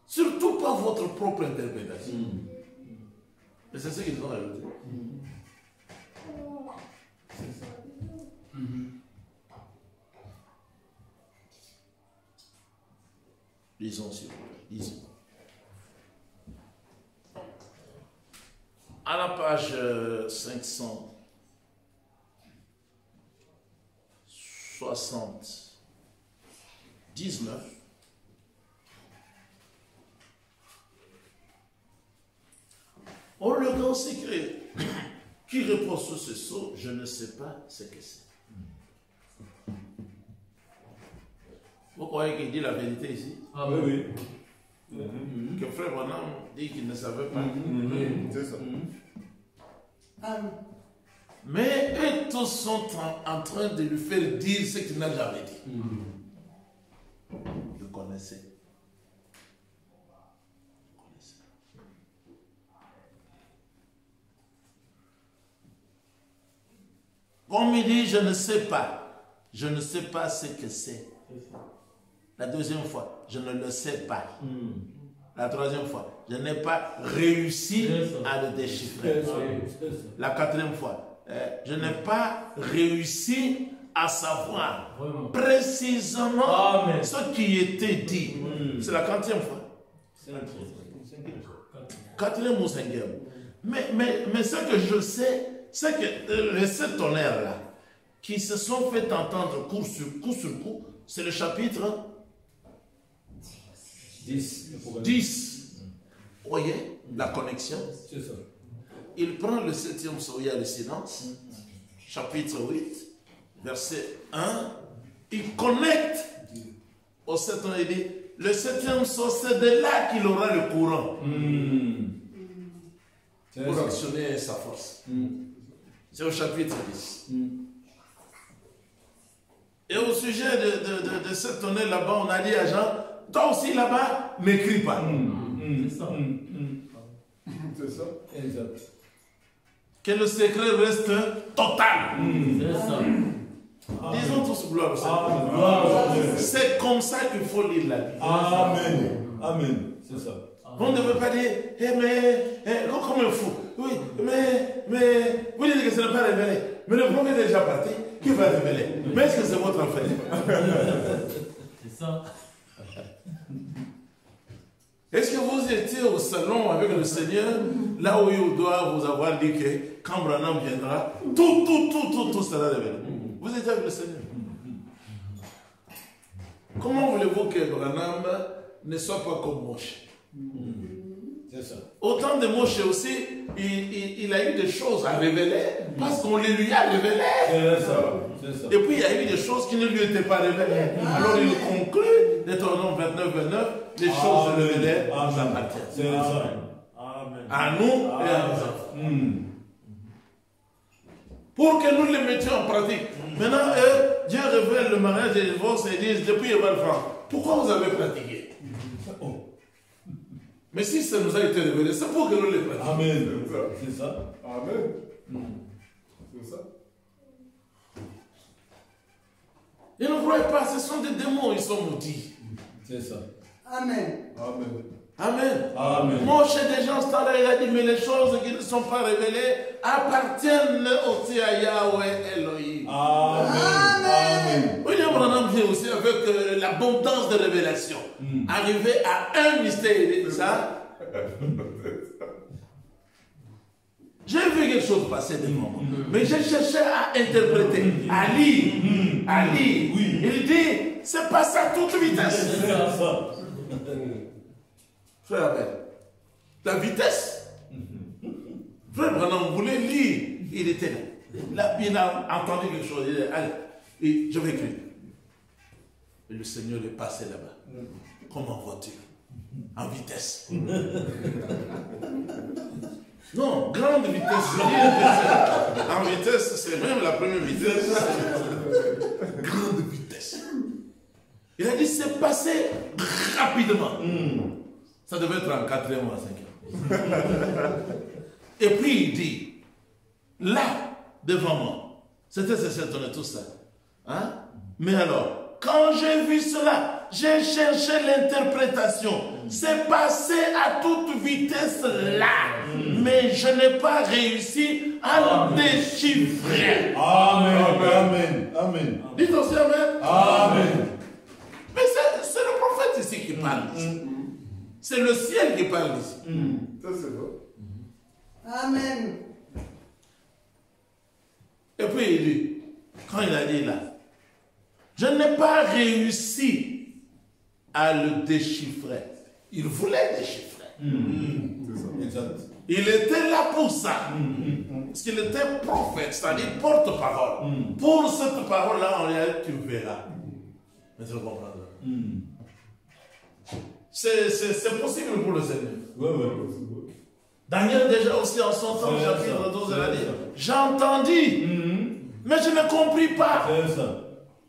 Surtout pas votre propre interprétation. Et c'est ce qu'ils ont ajouté. C'est ça. Lisons s'il vous plaît. Lisons. À la page 579. Oh, le grand secret qui repose sur ce sceau, je ne sais pas ce que c'est. Vous croyez qu'il dit la vérité ici? Ah oui. Que frère Branham dit qu'il ne savait pas. C'est ça. Amen. Mais eux tous sont en train de lui faire dire ce qu'il n'a jamais dit. Vous connaissez. Comme il dit, je ne sais pas. Je ne sais pas ce que c'est. La deuxième fois, je ne le sais pas. La troisième fois, je n'ai pas réussi à le déchiffrer. La quatrième fois, je n'ai pas réussi à savoir précisément ce qui était dit. C'est la quatrième fois. Quatrième ou cinquième. Mais ce que je sais, c'est que les 7 tonnerres-là, qui se sont fait entendre coup sur coup, c'est le chapitre 10. Vous voyez la connexion? C'est ça. Il prend le 7e psaume, il y a le silence, chapitre 8, verset 1, il connecte au 7e, il dit, le 7e psaume, c'est de là qu'il aura le courant pour actionner sa force. C'est au chapitre 10. Et au sujet de cette tonnerre là-bas, on a dit à Jean, toi aussi là-bas, n'écris pas. C'est ça. C'est ça. Exact. Que le secret reste total. C'est ça. Disons tous gloire au Seigneur. Amen. C'est comme ça qu'il faut lire la Bible. Amen. Amen. C'est ça. On ne veut pas dire, comme un fou. Oui, mais, vous dites que ce n'est pas révélé. Mais le prophète est déjà parti. Qui va révéler? Mais est-ce que c'est votre enfant? C'est ça. Est-ce que vous étiez au salon avec le Seigneur, là où il doit vous avoir dit que quand Branham viendra, tout sera révélé? Vous étiez avec le Seigneur. Comment voulez-vous que Branham ne soit pas comme Moshe? C'est ça. Au temps de Moshe aussi, il a eu des choses à révéler parce qu'on les lui a révélées. C'est ça. C'est ça. Et puis il y a eu des choses qui ne lui étaient pas révélées. Alors il conclut, Deutéronome 29, 29, les choses révélées nous appartiennent. C'est ça. Amen. À nous et à nos enfants. Pour que nous les mettions en pratique. Maintenant, Dieu révèle le mariage et le divorce et dit, depuis Eval Franc, pourquoi vous avez pratiqué? Mais si ça nous a été révélé, c'est pour que nous les pratiquions. Amen. C'est ça. Amen. C'est ça. Et ne croyez pas, ce sont des démons, ils sont maudits. C'est ça. Amen. Amen. Amen. Amen. Moshe déjà, ce temps-là, il a dit, mais les choses qui ne sont pas révélées appartiennent aussi à Yahweh Elohim. Amen. Amen. William Branham vient aussi avec l'abondance de révélations. Arriver à un mystère, ça. J'ai vu quelque chose passer devant moi. Mais j'ai cherché à interpréter, à lire. Oui. Il dit, c'est passé à toute vitesse. C'est ça. Frère Abel, la vitesse. Frère Branham voulait lire, il était là. Là, il a entendu quelque chose, il dit, allez, et je vais écrire. Et le Seigneur est passé là-bas. Comment vois-tu? En vitesse. Non, grande vitesse. En vitesse, c'est même la première vitesse. Grande vitesse. Il a dit, c'est passé rapidement. Ça devait être en 4e ou en 5e. Et puis il dit, là, devant moi, c'était tout ça. Hein? Mais alors, quand j'ai vu cela, j'ai cherché l'interprétation. C'est passé à toute vitesse là. Mais je n'ai pas réussi à le déchiffrer. Amen. Amen. Amen. Dites aussi Amen. Amen. Mais c'est le prophète ici qui parle. C'est le ciel qui parle ici. Ça, c'est vrai. Amen. Et puis il dit, quand il a dit là, je n'ai pas réussi à le déchiffrer. Il voulait déchiffrer. Exact. Il était là pour ça. Parce qu'il était prophète, c'est-à-dire porte-parole. Pour cette parole-là, en réalité, tu verras. Mais tu le comprendras. C'est possible pour le Seigneur. Oui. Daniel déjà aussi en son temps, chapitre 12, il a dit, j'ai entendu, mais je ne compris pas. C'est ça.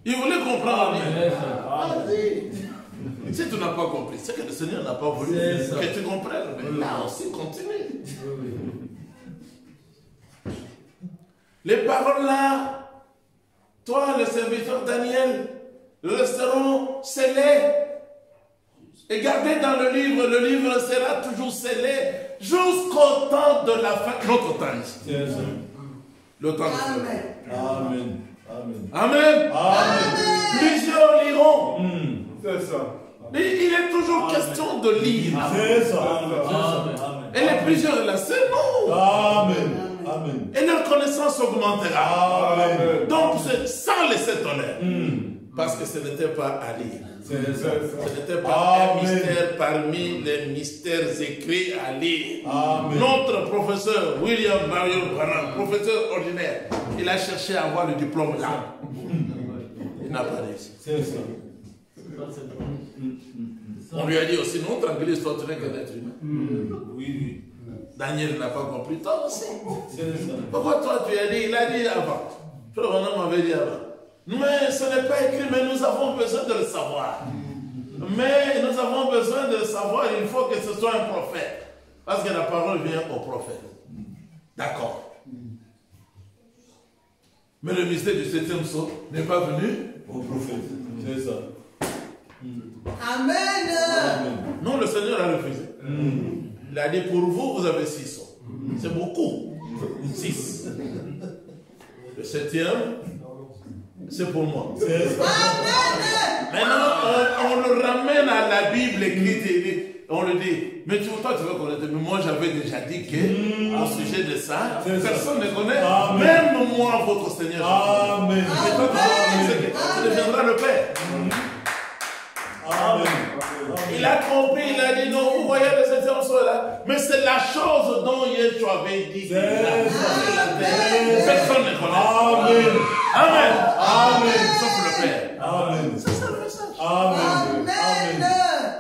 Il voulait comprendre. Amen. Vas-y. Si tu n'as pas compris, c'est que le Seigneur n'a pas voulu que tu comprennes. Mais là aussi, continue. Les paroles là, toi, le serviteur Daniel, resteront scellées et gardées dans le livre sera toujours scellé jusqu'au temps de la fin. Notre temps ici. C'est ça. Le temps de la fin. Amen. Amen. Amen. Amen. Plusieurs liront. C'est ça. Mais il est toujours question de lire. C'est ça. Amen. Et les plusieurs là, c'est non. Amen. Amen. Et leur connaissance augmentera. Amen. Donc, c'est sans laisser tomber. Parce que ce n'était pas à lire. C'est ça. Ce n'était pas Amen. un mystère parmi les mystères écrits à lire. Amen. Notre professeur William Marion Branham, professeur ordinaire, il a cherché à avoir le diplôme là. Il n'a pas réussi. C'est ça. Ça, c'est bon. On lui a dit aussi, non, tranquille, toi, tu n'es qu'un être humain. Oui. Daniel n'a pas compris, toi aussi. C'est ça. Pourquoi toi tu as dit, il a dit avant. Frère Branham m'avait dit avant. Mais ce n'est pas écrit, mais nous avons besoin de le savoir. Mais nous avons besoin de le savoir, il faut que ce soit un prophète. Parce que la parole vient au prophète. D'accord. Mais le mystère du 7e sceau n'est pas venu Au prophète. C'est ça. Amen. Non, le Seigneur a refusé. Il a dit, pour vous, vous avez 6 sceaux. C'est beaucoup. 6. Le 7e, c'est pour moi. C'est ça. Maintenant, on le ramène à la Bible écrite et on le dit. Mais toi, tu veux connaître. Mais moi, j'avais déjà dit que, au sujet de ça, personne ne connaît. Amen. Même moi, votre Seigneur. Amen. Et toi, tu deviendras le Père. Il a compris, il a dit non, vous voyez le septième soir là, mais c'est la chose dont Yeshua avait dit. Personne ne connaît. Amen. Amen. Amen. Sauf le Père. Amen. C'est ça le message. Amen.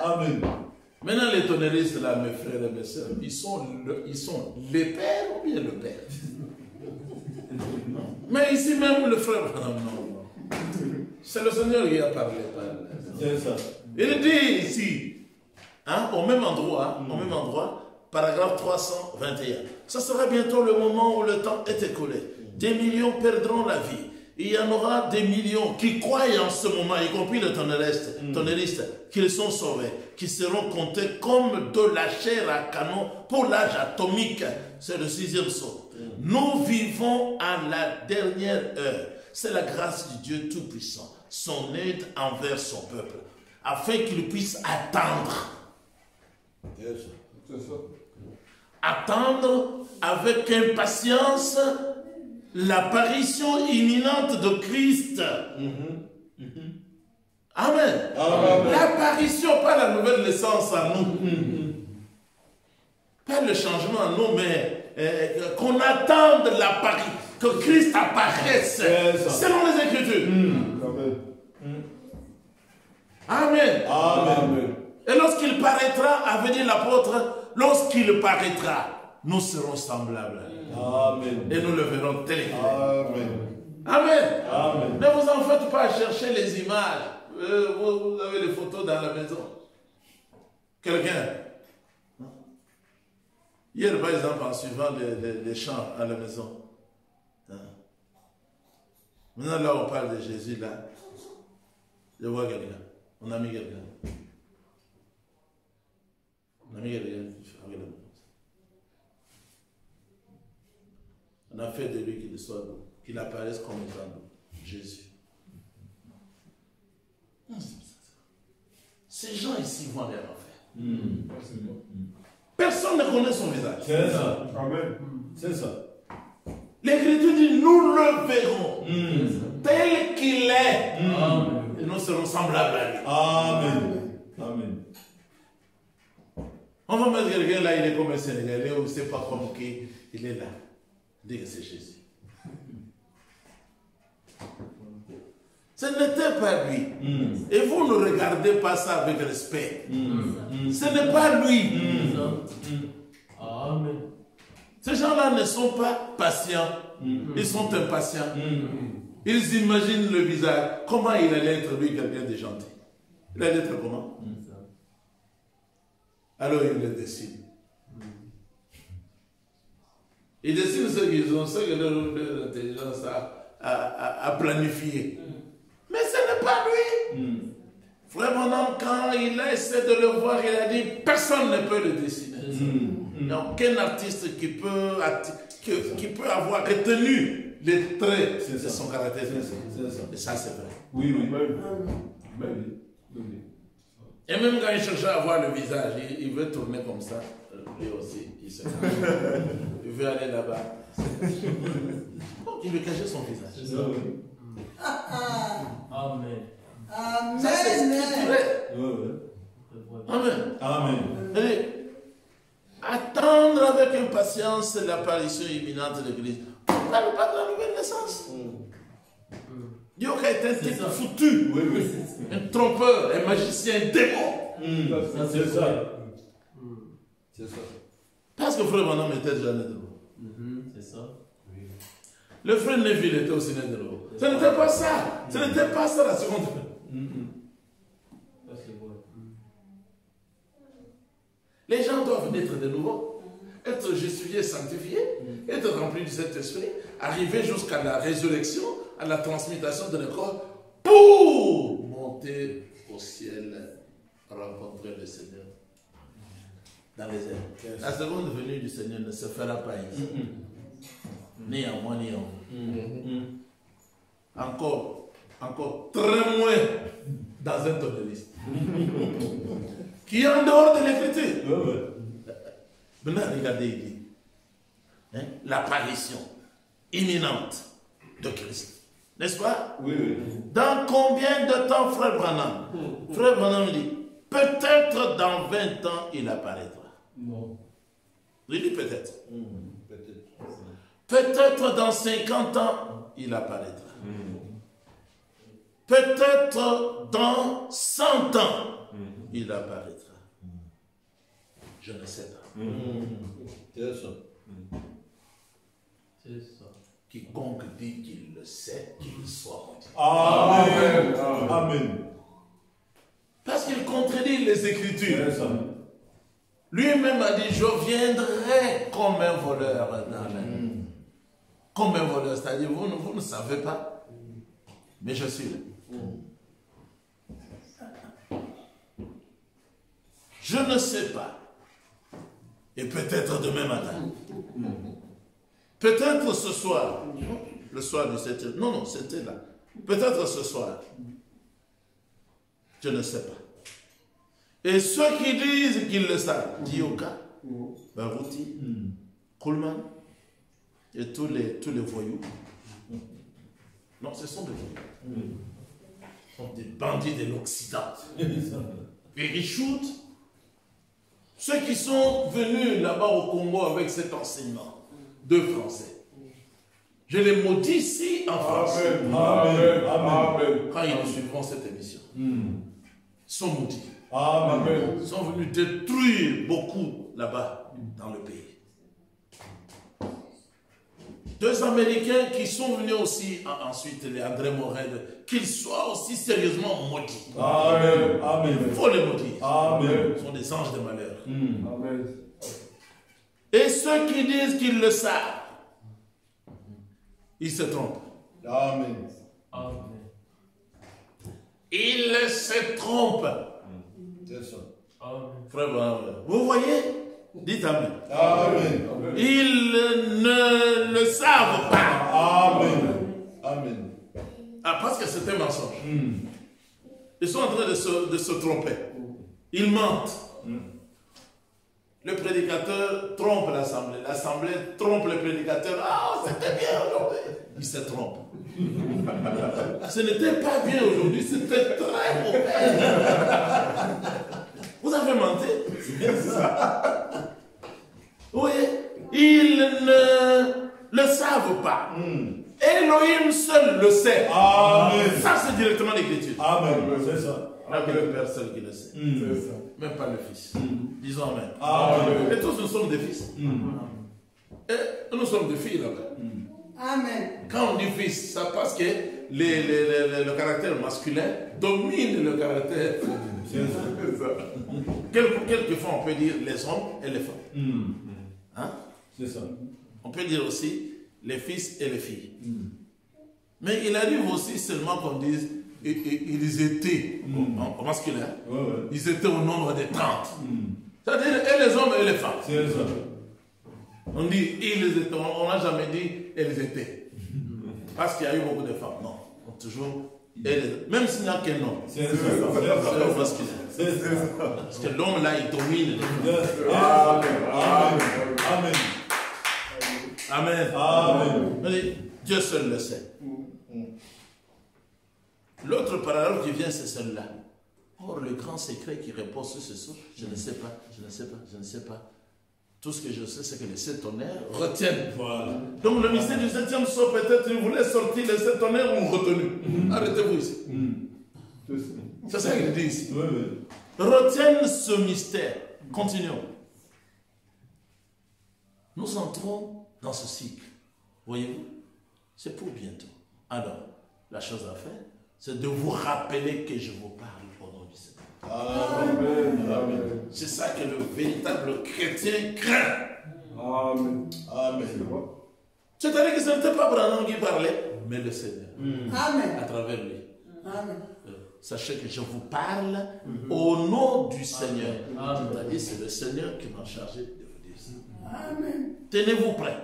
Amen. Maintenant, les tonneristes là, mes frères et mes sœurs, ils sont les pères ou bien le Père? Mais ici même, le frère, non. C'est le Seigneur qui a parlé. C'est ça. Il dit ici, au même endroit, paragraphe 321. Ça sera bientôt le moment où le temps est écoulé. Des millions perdront la vie. Il y en aura des millions qui croient en ce moment, y compris les tonneristes, qu'ils sont sauvés, qui seront comptés comme de la chair à canon pour l'âge atomique. C'est le 6e saut. Nous vivons à la dernière heure. C'est la grâce du Dieu Tout-Puissant, son aide envers son peuple, afin qu'il puisse attendre. C'est ça. Attendre avec impatience l'apparition imminente de Christ. Amen. L'apparition, pas la nouvelle naissance en nous. Pas le changement en nous, mais qu'on attende l'apparition, que Christ apparaisse selon les Écritures. Amen. Amen. Et lorsqu'il paraîtra, avait dit l'apôtre, lorsqu'il paraîtra, nous serons semblables. Amen. Et nous le verrons tel qu'il est. Amen. Amen. Amen. Ne vous en faites pas à chercher les images. Vous avez les photos dans la maison. Quelqu'un. Hier, par exemple, en suivant les chants à la maison. Maintenant, là, on parle de Jésus, là. Je vois quelqu'un. On a mis quelqu'un. On a mis quelqu'un. On a fait de lui qu'il apparaisse comme étant Jésus. Ces gens ici vont aller en enfer. Personne ne connaît son visage. C'est ça. Amen. C'est ça. L'Écriture dit, nous le verrons tel qu'il est. Et nous serons semblables à lui. Amen. Amen. On va mettre quelqu'un là, il est comme un Sénégalais, on ne sait pas comment il est là. Dit que c'est Jésus. Ce n'était pas lui. Et vous ne regardez pas ça avec respect. Ce n'est pas lui. Amen. Ces gens-là ne sont pas patients. Ils sont impatients. Ils imaginent le visage. Comment il allait être lui, quelqu'un de gentil? Il allait être comment? Alors il le dessine. Ils dessinent ce qu'ils ont, ce que leur intelligence a planifié. Mais ce n'est pas lui. Frère Monam, quand il a essayé de le voir, il a dit, personne ne peut le dessiner. Il n'y a aucun artiste qui peut avoir retenu les traits de son caractère. Et ça, c'est vrai. Oui. Et même quand il cherchait à voir le visage, il veut tourner comme ça. Lui aussi, il se cache. Il veut aller là-bas. Donc, il veut cacher son visage. Amen. Ça, c'est scripturé. Amen. Amen. Attendre avec impatience l'apparition imminente de Christ. On ne parle pas de la nouvelle naissance. Dieu qui est un type foutu, un trompeur, un magicien, un démon. C'est ça. C'est ça. Parce que frère Manon était déjà né de nouveau. C'est ça. Le frère Neville était aussi né de nouveau. Ce n'était pas ça. Ce n'était pas ça la seconde. Les gens doivent naître de nouveau, être justifiés, sanctifiés, être remplis du Saint-Esprit, arriver jusqu'à la résurrection, à la transmutation de leur corps, pour monter au ciel, rencontrer le Seigneur dans les airs. La seconde venue du Seigneur ne se fera pas ici, ni en moi, ni en vous. Encore très moins dans un tonneriste. Qui est en dehors de l'Écriture. Maintenant, regardez, il dit l'apparition imminente de Christ. N'est-ce pas? Oui. Dans combien de temps, frère Branham? Frère Branham dit, Peut-être dans 20 ans, il apparaîtra. Non. Il dit peut-être. Peut-être. Peut-être dans 50 ans, il apparaîtra. Peut-être dans 100 ans, il apparaîtra. Je ne sais pas. C'est ça. C'est ça. Quiconque dit qu'il le sait, qu'il soit maudit. Amen. Amen. Parce qu'il contredit les Écritures. C'est ça. Lui-même a dit, je viendrai comme un voleur dans la nuit. Comme un voleur, c'est-à-dire, vous ne savez pas, mais je suis là. Je ne sais pas. Et peut-être demain matin. Peut-être ce soir. Le soir du 7e. Non, c'était là. Peut-être ce soir. Je ne sais pas. Et ceux qui disent qu'ils le savent, Dioka, Barouti, Kuhlman, et tous les voyous. Non, ce sont des voyous. Ce sont des bandits de l'Occident. Vérichout. Ceux qui sont venus là-bas au Congo avec cet enseignement de français. Je les maudis ici en France. Amen. Quand ils suivront cette émission. Ils sont maudits. Amen. Ils sont venus détruire beaucoup là-bas dans le pays. 2 Américains qui sont venus aussi, ensuite les André Morel, qu'ils soient aussi sérieusement maudits. Amen. Amen. Il faut les maudire. Amen. Ce sont des anges de malheur. Amen. Et ceux qui disent qu'ils le savent, ils se trompent. Amen. Amen. Ils se trompent. C'est ça. Amen. Frère, vous voyez? Dites Amen. Amen. Ils ne le savent pas. Amen. Amen. Ah, parce que c'est un mensonge. Ils sont en train de se tromper. Ils mentent. Le prédicateur trompe l'assemblée. L'assemblée trompe le prédicateur. Ah, c'était bien aujourd'hui. Il se trompe. Ce n'était pas bien aujourd'hui, c'était très mauvais. Vous avez menti. Oui, ils ne le savent pas. Elohim seul le sait. Amen. Ça, c'est directement l'écriture. Amen. C'est ça. Il n'y a que le Père seul qui le sait. C'est ça. Même pas le Fils. Disons Amen. Amen. Et tous nous sommes des fils. Et nous sommes des filles là-bas. Amen. Quand on dit fils, ça parce que le caractère masculin domine le caractère féminin. C'est ça. Quelquefois, on peut dire les hommes et les femmes. Hein? C'est ça. On peut dire aussi les fils et les filles. Mais il arrive aussi seulement qu'on dise ils étaient en masculin. Ouais, ouais. Ils étaient au nombre de 30. C'est-à-dire et les hommes et les femmes. C'est ça. On dit ils étaient, on n'a jamais dit elles étaient. Parce qu'il y a eu beaucoup de femmes. Non. On toujours elles, même s'il n'y a qu'un homme. C'est ça. C'est au masculin. C'est ça. Parce que l'homme là, il domine. Amen. Amen. Amen. Amen. On dit, Dieu seul le sait. L'autre parole qui vient, c'est celle-là. Or, le grand secret qui repose sur ce sceau, je ne sais pas, je ne sais pas, je ne sais pas. Tout ce que je sais, c'est que les 7 tonnerres retiennent. Voilà. Donc, le mystère du 7e sceau, peut-être, il voulait sortir les 7 tonnerres ont retenu. Arrêtez-vous ici. C'est ça qu'il dit ici. Oui, oui. Retiennent ce mystère. Continuons. Nous entrons dans ce cycle. Voyez-vous? C'est pour bientôt. Alors, la chose à faire, c'est de vous rappeler que je vous parle au nom du Seigneur. Amen. Amen. C'est ça que le véritable chrétien craint. Amen. Amen. C'est-à-dire que ce n'était pas Branham qui parlait, mais le Seigneur, Amen. à travers lui. Amen. Sachez que je vous parle au nom du Seigneur. Amen. C'est-à-dire c'est le Seigneur qui m'a chargé de vous dire ça. Amen. Tenez-vous prêts.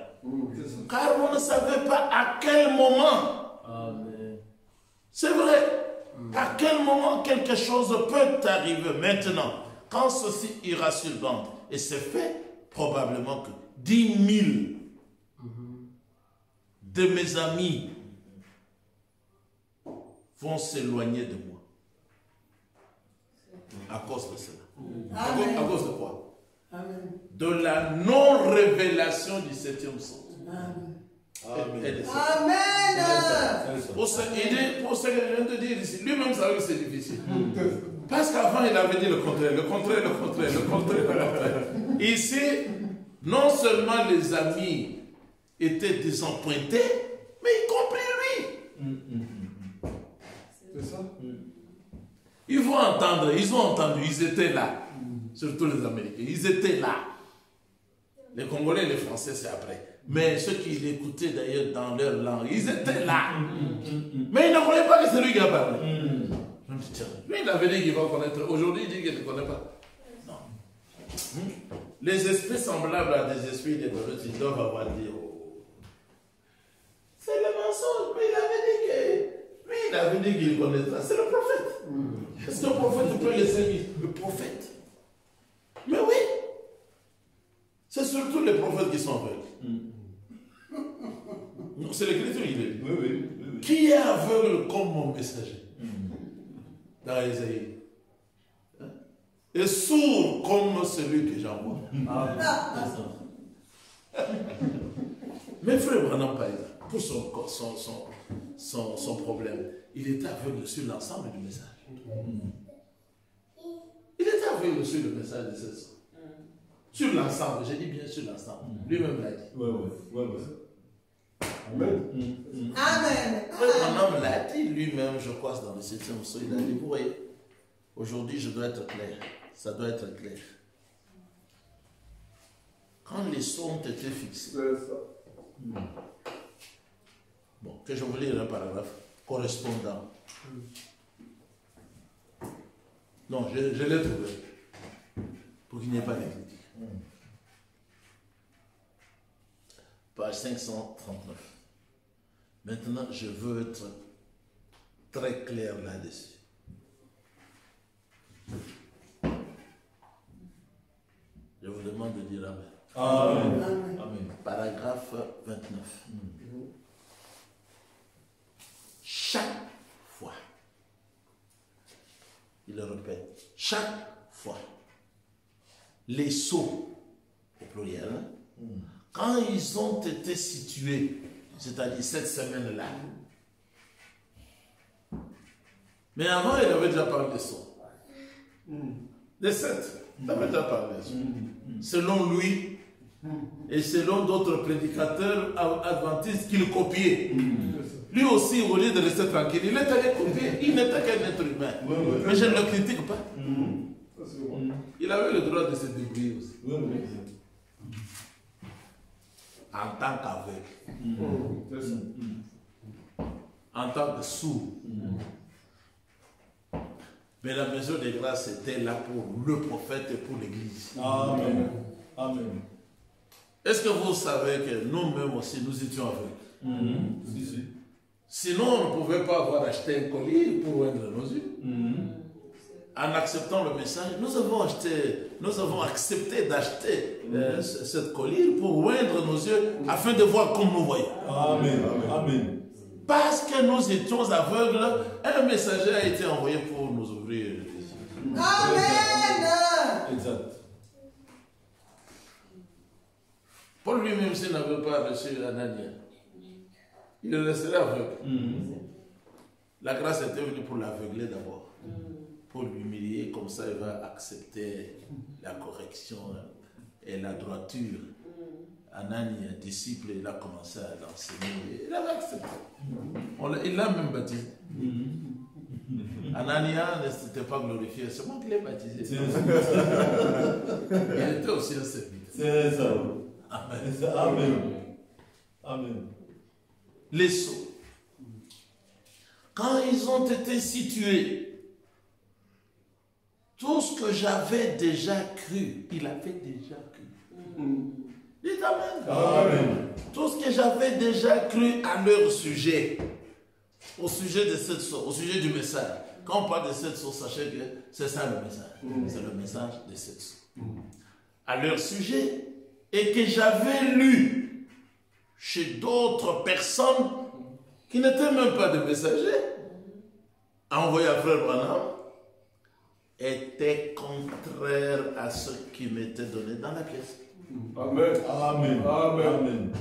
Car vous ne savez pas à quel moment. Amen. C'est vrai. À quel moment quelque chose peut arriver maintenant, quand ceci ira sur bande. Et c'est fait probablement que 10 000 de mes amis vont s'éloigner de moi. À cause de cela. Amen. À cause de quoi? Amen. De la non-révélation du 7e sceau. Amen. Et de ça. Amen. Pour ce que je viens de dire ici, lui-même savait que c'est difficile. Parce qu'avant, il avait dit le contraire. Ici, non seulement les amis étaient désempruntés, mais y compris lui. C'est ça? Ils ont entendu, ils étaient là. Surtout les Américains, ils étaient là. Les Congolais et les Français, c'est après. Mais ceux qui l'écoutaient d'ailleurs dans leur langue, ils étaient là. Mais ils ne croyaient pas que c'est lui qui a parlé. Je me dis, tiens, lui, il avait dit qu'il va connaître. Aujourd'hui, il dit qu'il ne connaît pas. Non. Les esprits semblables à des esprits des bonheurs, ils doivent avoir dit, oh, c'est le mensonge. Mais il avait dit qu'il connaîtra. C'est le prophète. Est-ce qu'un prophète peut laisser lui? Le prophète. Mais oui. C'est surtout les prophètes qui sont aveugles. C'est l'écriture, il est. Oui. Qui est aveugle comme mon messager? Dans Isaïe. Et sourd comme celui que j'envoie. Mais frère Branham, par exemple, pour son problème, il était aveugle sur l'ensemble du message. Il était aveugle sur le message de ce sens. Sur l'ensemble, j'ai dit bien sur l'ensemble. Lui-même l'a dit. Ouais. Amen. Amen. Mon homme l'a dit lui-même, je crois, dans le 7e sceau. Il a dit, vous voyez, aujourd'hui je dois être clair. Ça doit être clair. Quand les sceaux ont été fixés, C'est ça. bon, que je vous lire un paragraphe correspondant. Non, je l'ai trouvé. Pour qu'il n'y ait pas de critique. Page 539. Maintenant, je veux être très clair là-dessus. Je vous demande de dire Amen. Amen. Paragraphe 29. Chaque fois, il le répète, chaque fois, les sceaux, au pluriel, quand ils ont été situés, c'est-à-dire cette semaine-là, mais avant, il avait déjà parlé des sceaux. Des 7, il avait déjà parlé des sceaux. Selon lui, et selon d'autres prédicateurs adventistes qu'il copiait. Lui aussi, au lieu de rester tranquille, il est allé copier. Il n'était qu'un être humain. Mais je ne le critique pas. Ça, c'est bon. Il avait le droit de se débrouiller aussi. En tant qu'aveugle. C'est ça. En tant que sourd. Mais la maison de grâce était là pour le prophète et pour l'église. Amen. Est-ce que vous savez que nous-mêmes aussi, nous étions aveugles? Si. Sinon, on ne pouvait pas avoir acheté un collier pour oindre nos yeux. En acceptant le message, nous avons accepté d'acheter cette collier pour oindre nos yeux afin de voir comme nous voyons. Amen. Parce que nous étions aveugles, un messager a été envoyé pour nous ouvrir les yeux. Amen. Exact. Paul lui-même, s'il n'avait pas reçu Anania, il resterait aveugle. La grâce était venue pour l'aveugler d'abord, pour l'humilier, comme ça il va accepter la correction et la droiture. Anania, disciple, il a commencé à l'enseigner, il avait accepté. Il l'a même baptisé. Anania ne s'était pas glorifié, c'est moi qui l'ai baptisé. Il était aussi un serviteur. C'est ça. Amen. Amen. Les sceaux, quand ils ont été situés, tout ce que j'avais déjà cru, il avait déjà cru. Dites Amen. Tout ce que j'avais déjà cru à leur sujet, au sujet de cette sceaux, au sujet du message. Quand on parle de cette sceaux, sachez que c'est ça le message. C'est le message de cette sceaux. À leur sujet, et que j'avais lu chez d'autres personnes qui n'étaient même pas des messagers, envoyé à Frère Branham, était contraire à ce qui m'était donné dans la pièce. Amen. Amen. Amen.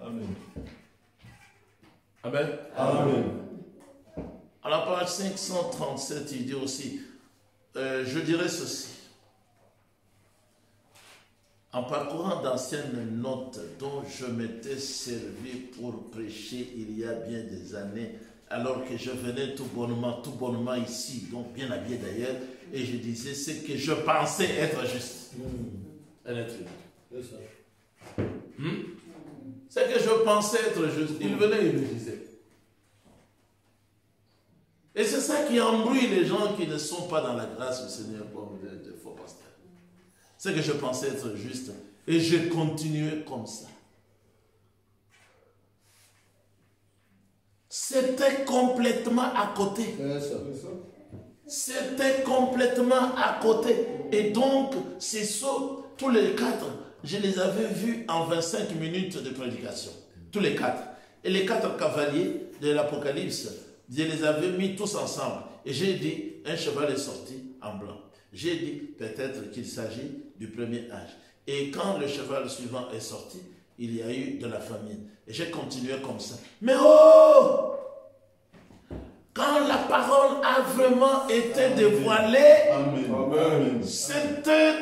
Amen. Amen. Amen. À la page 537, il dit aussi, je dirais ceci. En parcourant d'anciennes notes dont je m'étais servi pour prêcher il y a bien des années, alors que je venais tout bonnement ici, donc bien habillé d'ailleurs, et je disais ce que je pensais être juste. Un être humain. C'est ça. Ce que je pensais être juste, il venait et il le disait. Et c'est ça qui embrouille les gens qui ne sont pas dans la grâce du Seigneur comme de faux pasteurs. C'est que je pensais être juste et j'ai continué comme ça. C'était complètement à côté. C'est ça. C'était complètement à côté. Et donc, c'est ça, tous les quatre, je les avais vus en 25 minutes de prédication. Tous les quatre. Et les quatre cavaliers de l'Apocalypse, je les avais mis tous ensemble. Et j'ai dit, un cheval est sorti en blanc. J'ai dit, peut-être qu'il s'agit du premier âge. Et quand le cheval suivant est sorti, il y a eu de la famine. Et j'ai continué comme ça. Mais oh! Quand la parole a vraiment été dévoilée, Amen. c'était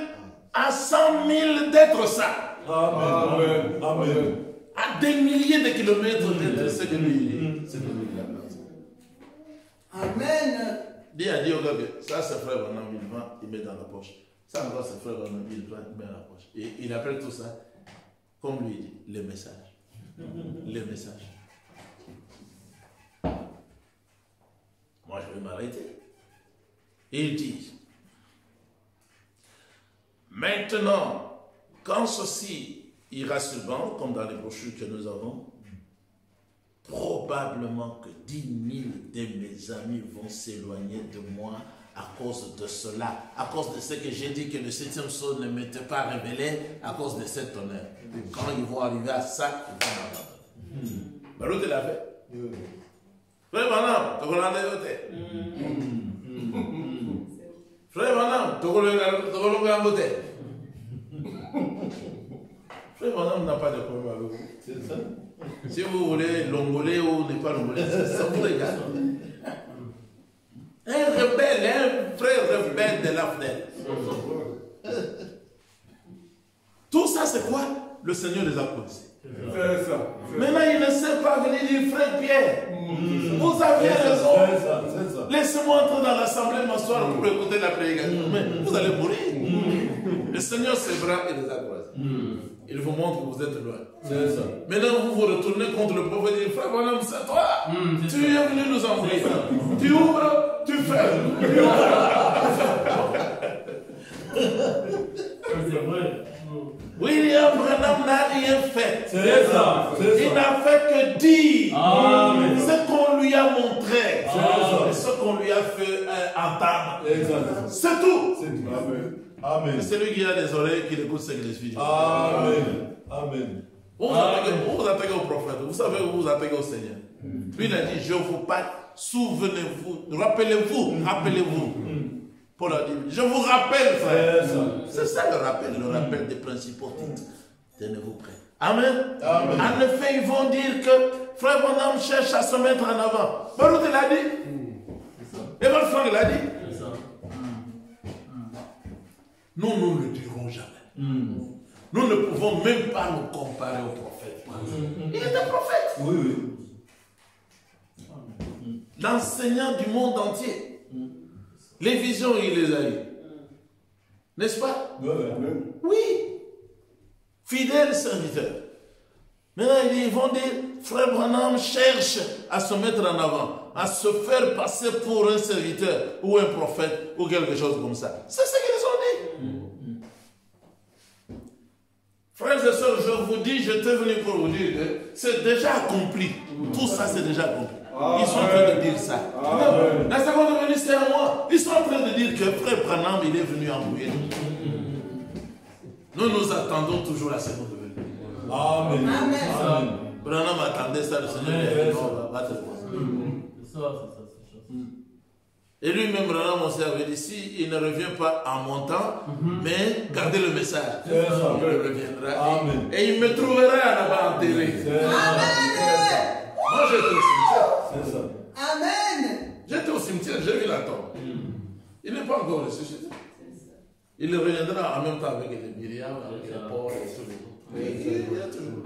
à 100 000 d'être ça. Amen. Amen. À des milliers de kilomètres d'être ce que lui, c'est que lui il a placé. Amen. Dis à Dieu, ça c'est frère Branham, il vend, il met dans la poche. Ça encore c'est frère Branham, il prend, il met dans la poche. Et il appelle tout ça, comme lui dit, les messages. Les messages. Moi je vais m'arrêter. Il dit, maintenant, quand ceci ira sur banc, comme dans les brochures que nous avons, probablement que 10 000 de mes amis vont s'éloigner de moi à cause de cela, à cause de ce que j'ai dit que le 7e sceau ne m'était pas révélé, à cause de cet honneur. Quand ils vont arriver à ça, ils vont m'abandonner. Baruch te l'a fait. Frère Branham, tu connais les autres. Frère Branham, tu connais les autres. Frère Branham n'a pas de problème avec vous. C'est ça. Si vous voulez l'ongolais ou ne pas l'ongolais, ça vous regarde. Un rebelle, un frère rebelle de l'Afrique. Tout ça, c'est quoi? Le Seigneur les a posés. C'est ça. Maintenant, il ne sait pas venir dire, frère Pierre, vous aviez raison. C'est ça. Laissez-moi entrer dans l'assemblée m'asseoir pour écouter la prédication. Mais vous allez mourir. Le Seigneur s'ébranle et les a croisés. Il vous montre que vous êtes loin. C'est ça. Maintenant, vous vous retournez contre le prophète et dites, frère Branham, c'est toi. Tu es venu nous envoyer. Tu ouvres, tu fermes. Tu C'est vrai. William Branham n'a rien fait. C'est ça. Il n'a fait que dire Amen. ce qu'on lui a montré. Amen. Et ce qu'on lui a fait entendre. Exact. C'est tout. C'est tout. Amen. C'est celui qui a des oreilles qui écoute ce que l'Esprit dit. Amen. Amen. Vous vous attaquez au prophète, vous savez où vous vous attaquez au Seigneur. Lui il a dit, je vous parle, souvenez-vous, rappelez-vous. Paul a dit, je vous rappelle, frère. C'est ça le rappel des principaux titres. Tenez-vous prêts. Amen. Amen. En effet, ils vont dire que frère Branham cherche à se mettre en avant. Baruch il a dit. Et votre frère il a dit. C'est ça. Nous ne le dirons jamais. Nous ne pouvons même pas nous comparer au prophète. Il était prophète. Oui. L'enseignant du monde entier. Les visions, il les a eues. N'est-ce pas? Oui. Fidèle serviteur. Maintenant, ils vont dire, frère Branham cherche à se mettre en avant, à se faire passer pour un serviteur ou un prophète ou quelque chose comme ça. C'est ce qu'ils ont dit. Frères et sœurs, je vous dis, j'étais venu pour vous dire que c'est déjà accompli. Tout ça, c'est déjà accompli. Ils sont en train de dire ça. Non, la seconde venue, c'est à moi. Ils sont en train de dire que frère Branham, il est venu embrouiller. Nous attendons toujours la seconde venue. Amen. Amen. Branham attendait ça, le Seigneur. C'est ça. Et lui-même, Branham, mon service ici, il ne revient pas en montant, mais gardez le message. C'est ça. Il reviendra. Amen. Et il me trouvera là-bas enterré. C'est ça. Moi, j'étais au cimetière. C'est ça. Amen. J'étais au cimetière, j'ai vu la tombe. Il n'est pas encore ressuscité. Il reviendra en même temps avec les Myriam, avec les Paul et tout. Il y a toujours.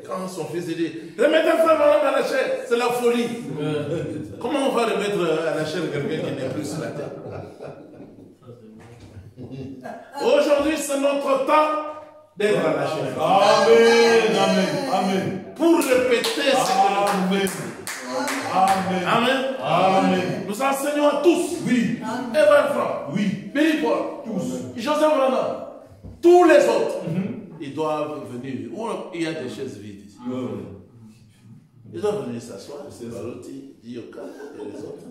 Quand son fils dit, remettez frère Branham à la chair, c'est la folie. Comment on va remettre à la chair quelqu'un qui n'est plus sur la terre? Aujourd'hui, c'est notre temps d'être à la chair. Amen. Amen. Amen. Pour répéter ce que Amen. Amen. Amen. Amen. Nous enseignons à tous. Oui. Evan Frank, Oui. Billy Paul, tous. Joseph Branham, tous les autres. Ils doivent venir. Il y a des chaises vides ici. Ils doivent venir s'asseoir. C'est Barotti, Dioka et les autres.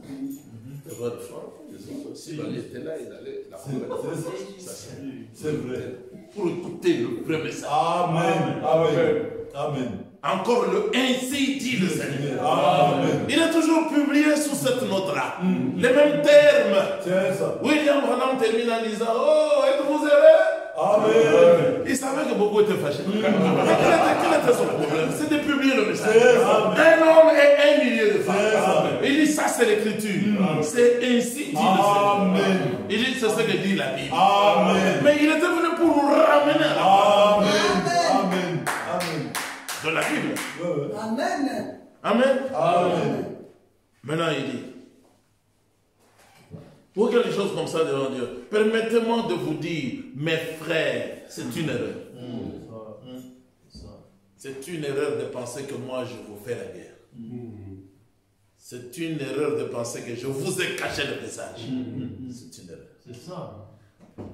Evan Frank, les autres aussi. Il était là, il allait la C'est vrai. pour écouter le vrai message. Amen. Amen. Amen. Encore le ainsi dit le Seigneur. Amen. Il est toujours publié sous cette note-là. Les mêmes termes. C'est ça. William Branham termine en disant, oh, êtes-vous heureux? Amen. Il savait que beaucoup étaient fâchés. Mais quel était son problème? C'est de publier le message. C'est ça. Un homme et 1 millier de C'est femmes. ça. Il dit, ça c'est l'écriture. C'est ainsi dit le Seigneur. Amen. Il dit, c'est ce que dit la Bible. Amen. Mais il était venu pour nous ramener à la Amen. Amen. Amen. de la Bible. Amen. Amen. Amen. Maintenant, il dit, ou quelque chose comme ça devant Dieu. Permettez-moi de vous dire, mes frères, c'est une erreur. C'est une erreur de penser que moi je vous fais la guerre. C'est une erreur de penser que je vous ai caché le message. C'est une erreur. C'est ça.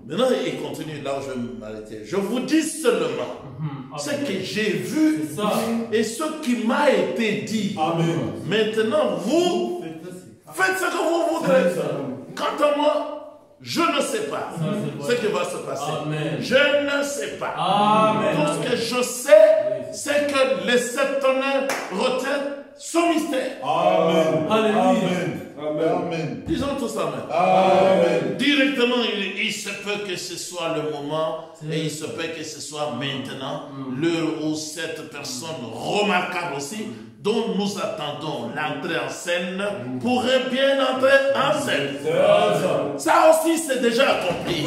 Maintenant, il continue là où je vais m'arrêter. Je vous dis seulement ce que j'ai vu C'est ça. et ce qui m'a été dit. Amen. Maintenant, vous faites ce que vous voudrez. C'est ça. Quant à moi, je ne sais pas ce qui va se passer. Amen. Je ne sais pas. Amen. Tout ce que je sais, c'est que les 7 tonnerres retiennent son mystère. Amen. Alléluia. Amen. Amen. Disons tous Amen. Amen. Directement, il se peut que ce soit le moment et il se peut que ce soit maintenant, l'heure où cette personne remarquable aussi, dont nous attendons l'entrée en scène, pourrait bien entrer en scène. C'est ça. Ça aussi, c'est déjà accompli.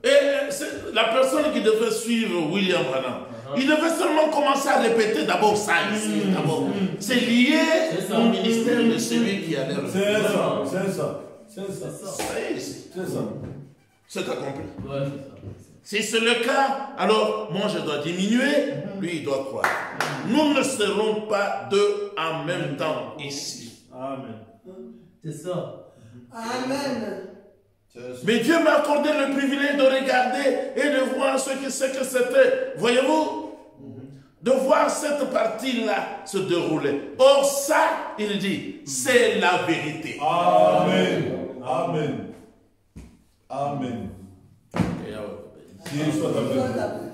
Et c'est la personne qui devait suivre William Branham, il devait seulement commencer à répéter d'abord ça ici. C'est lié au ministère de celui qui allait C'est reprendre. ça. C'est ça. C'est ça. Ça y est ici. C'est ça. C'est accompli. Ouais, c'est ça. Si c'est le cas, alors moi je dois diminuer, lui il doit croire. Nous ne serons pas deux en même temps ici. Amen. C'est ça. Amen. Mais Dieu m'a accordé le privilège de regarder et de voir ce que c'était. Voyez-vous? De voir cette partie-là se dérouler. Or ça, il dit, c'est la vérité. Amen. Amen. Amen. Et alors, Dieu soit avec vous.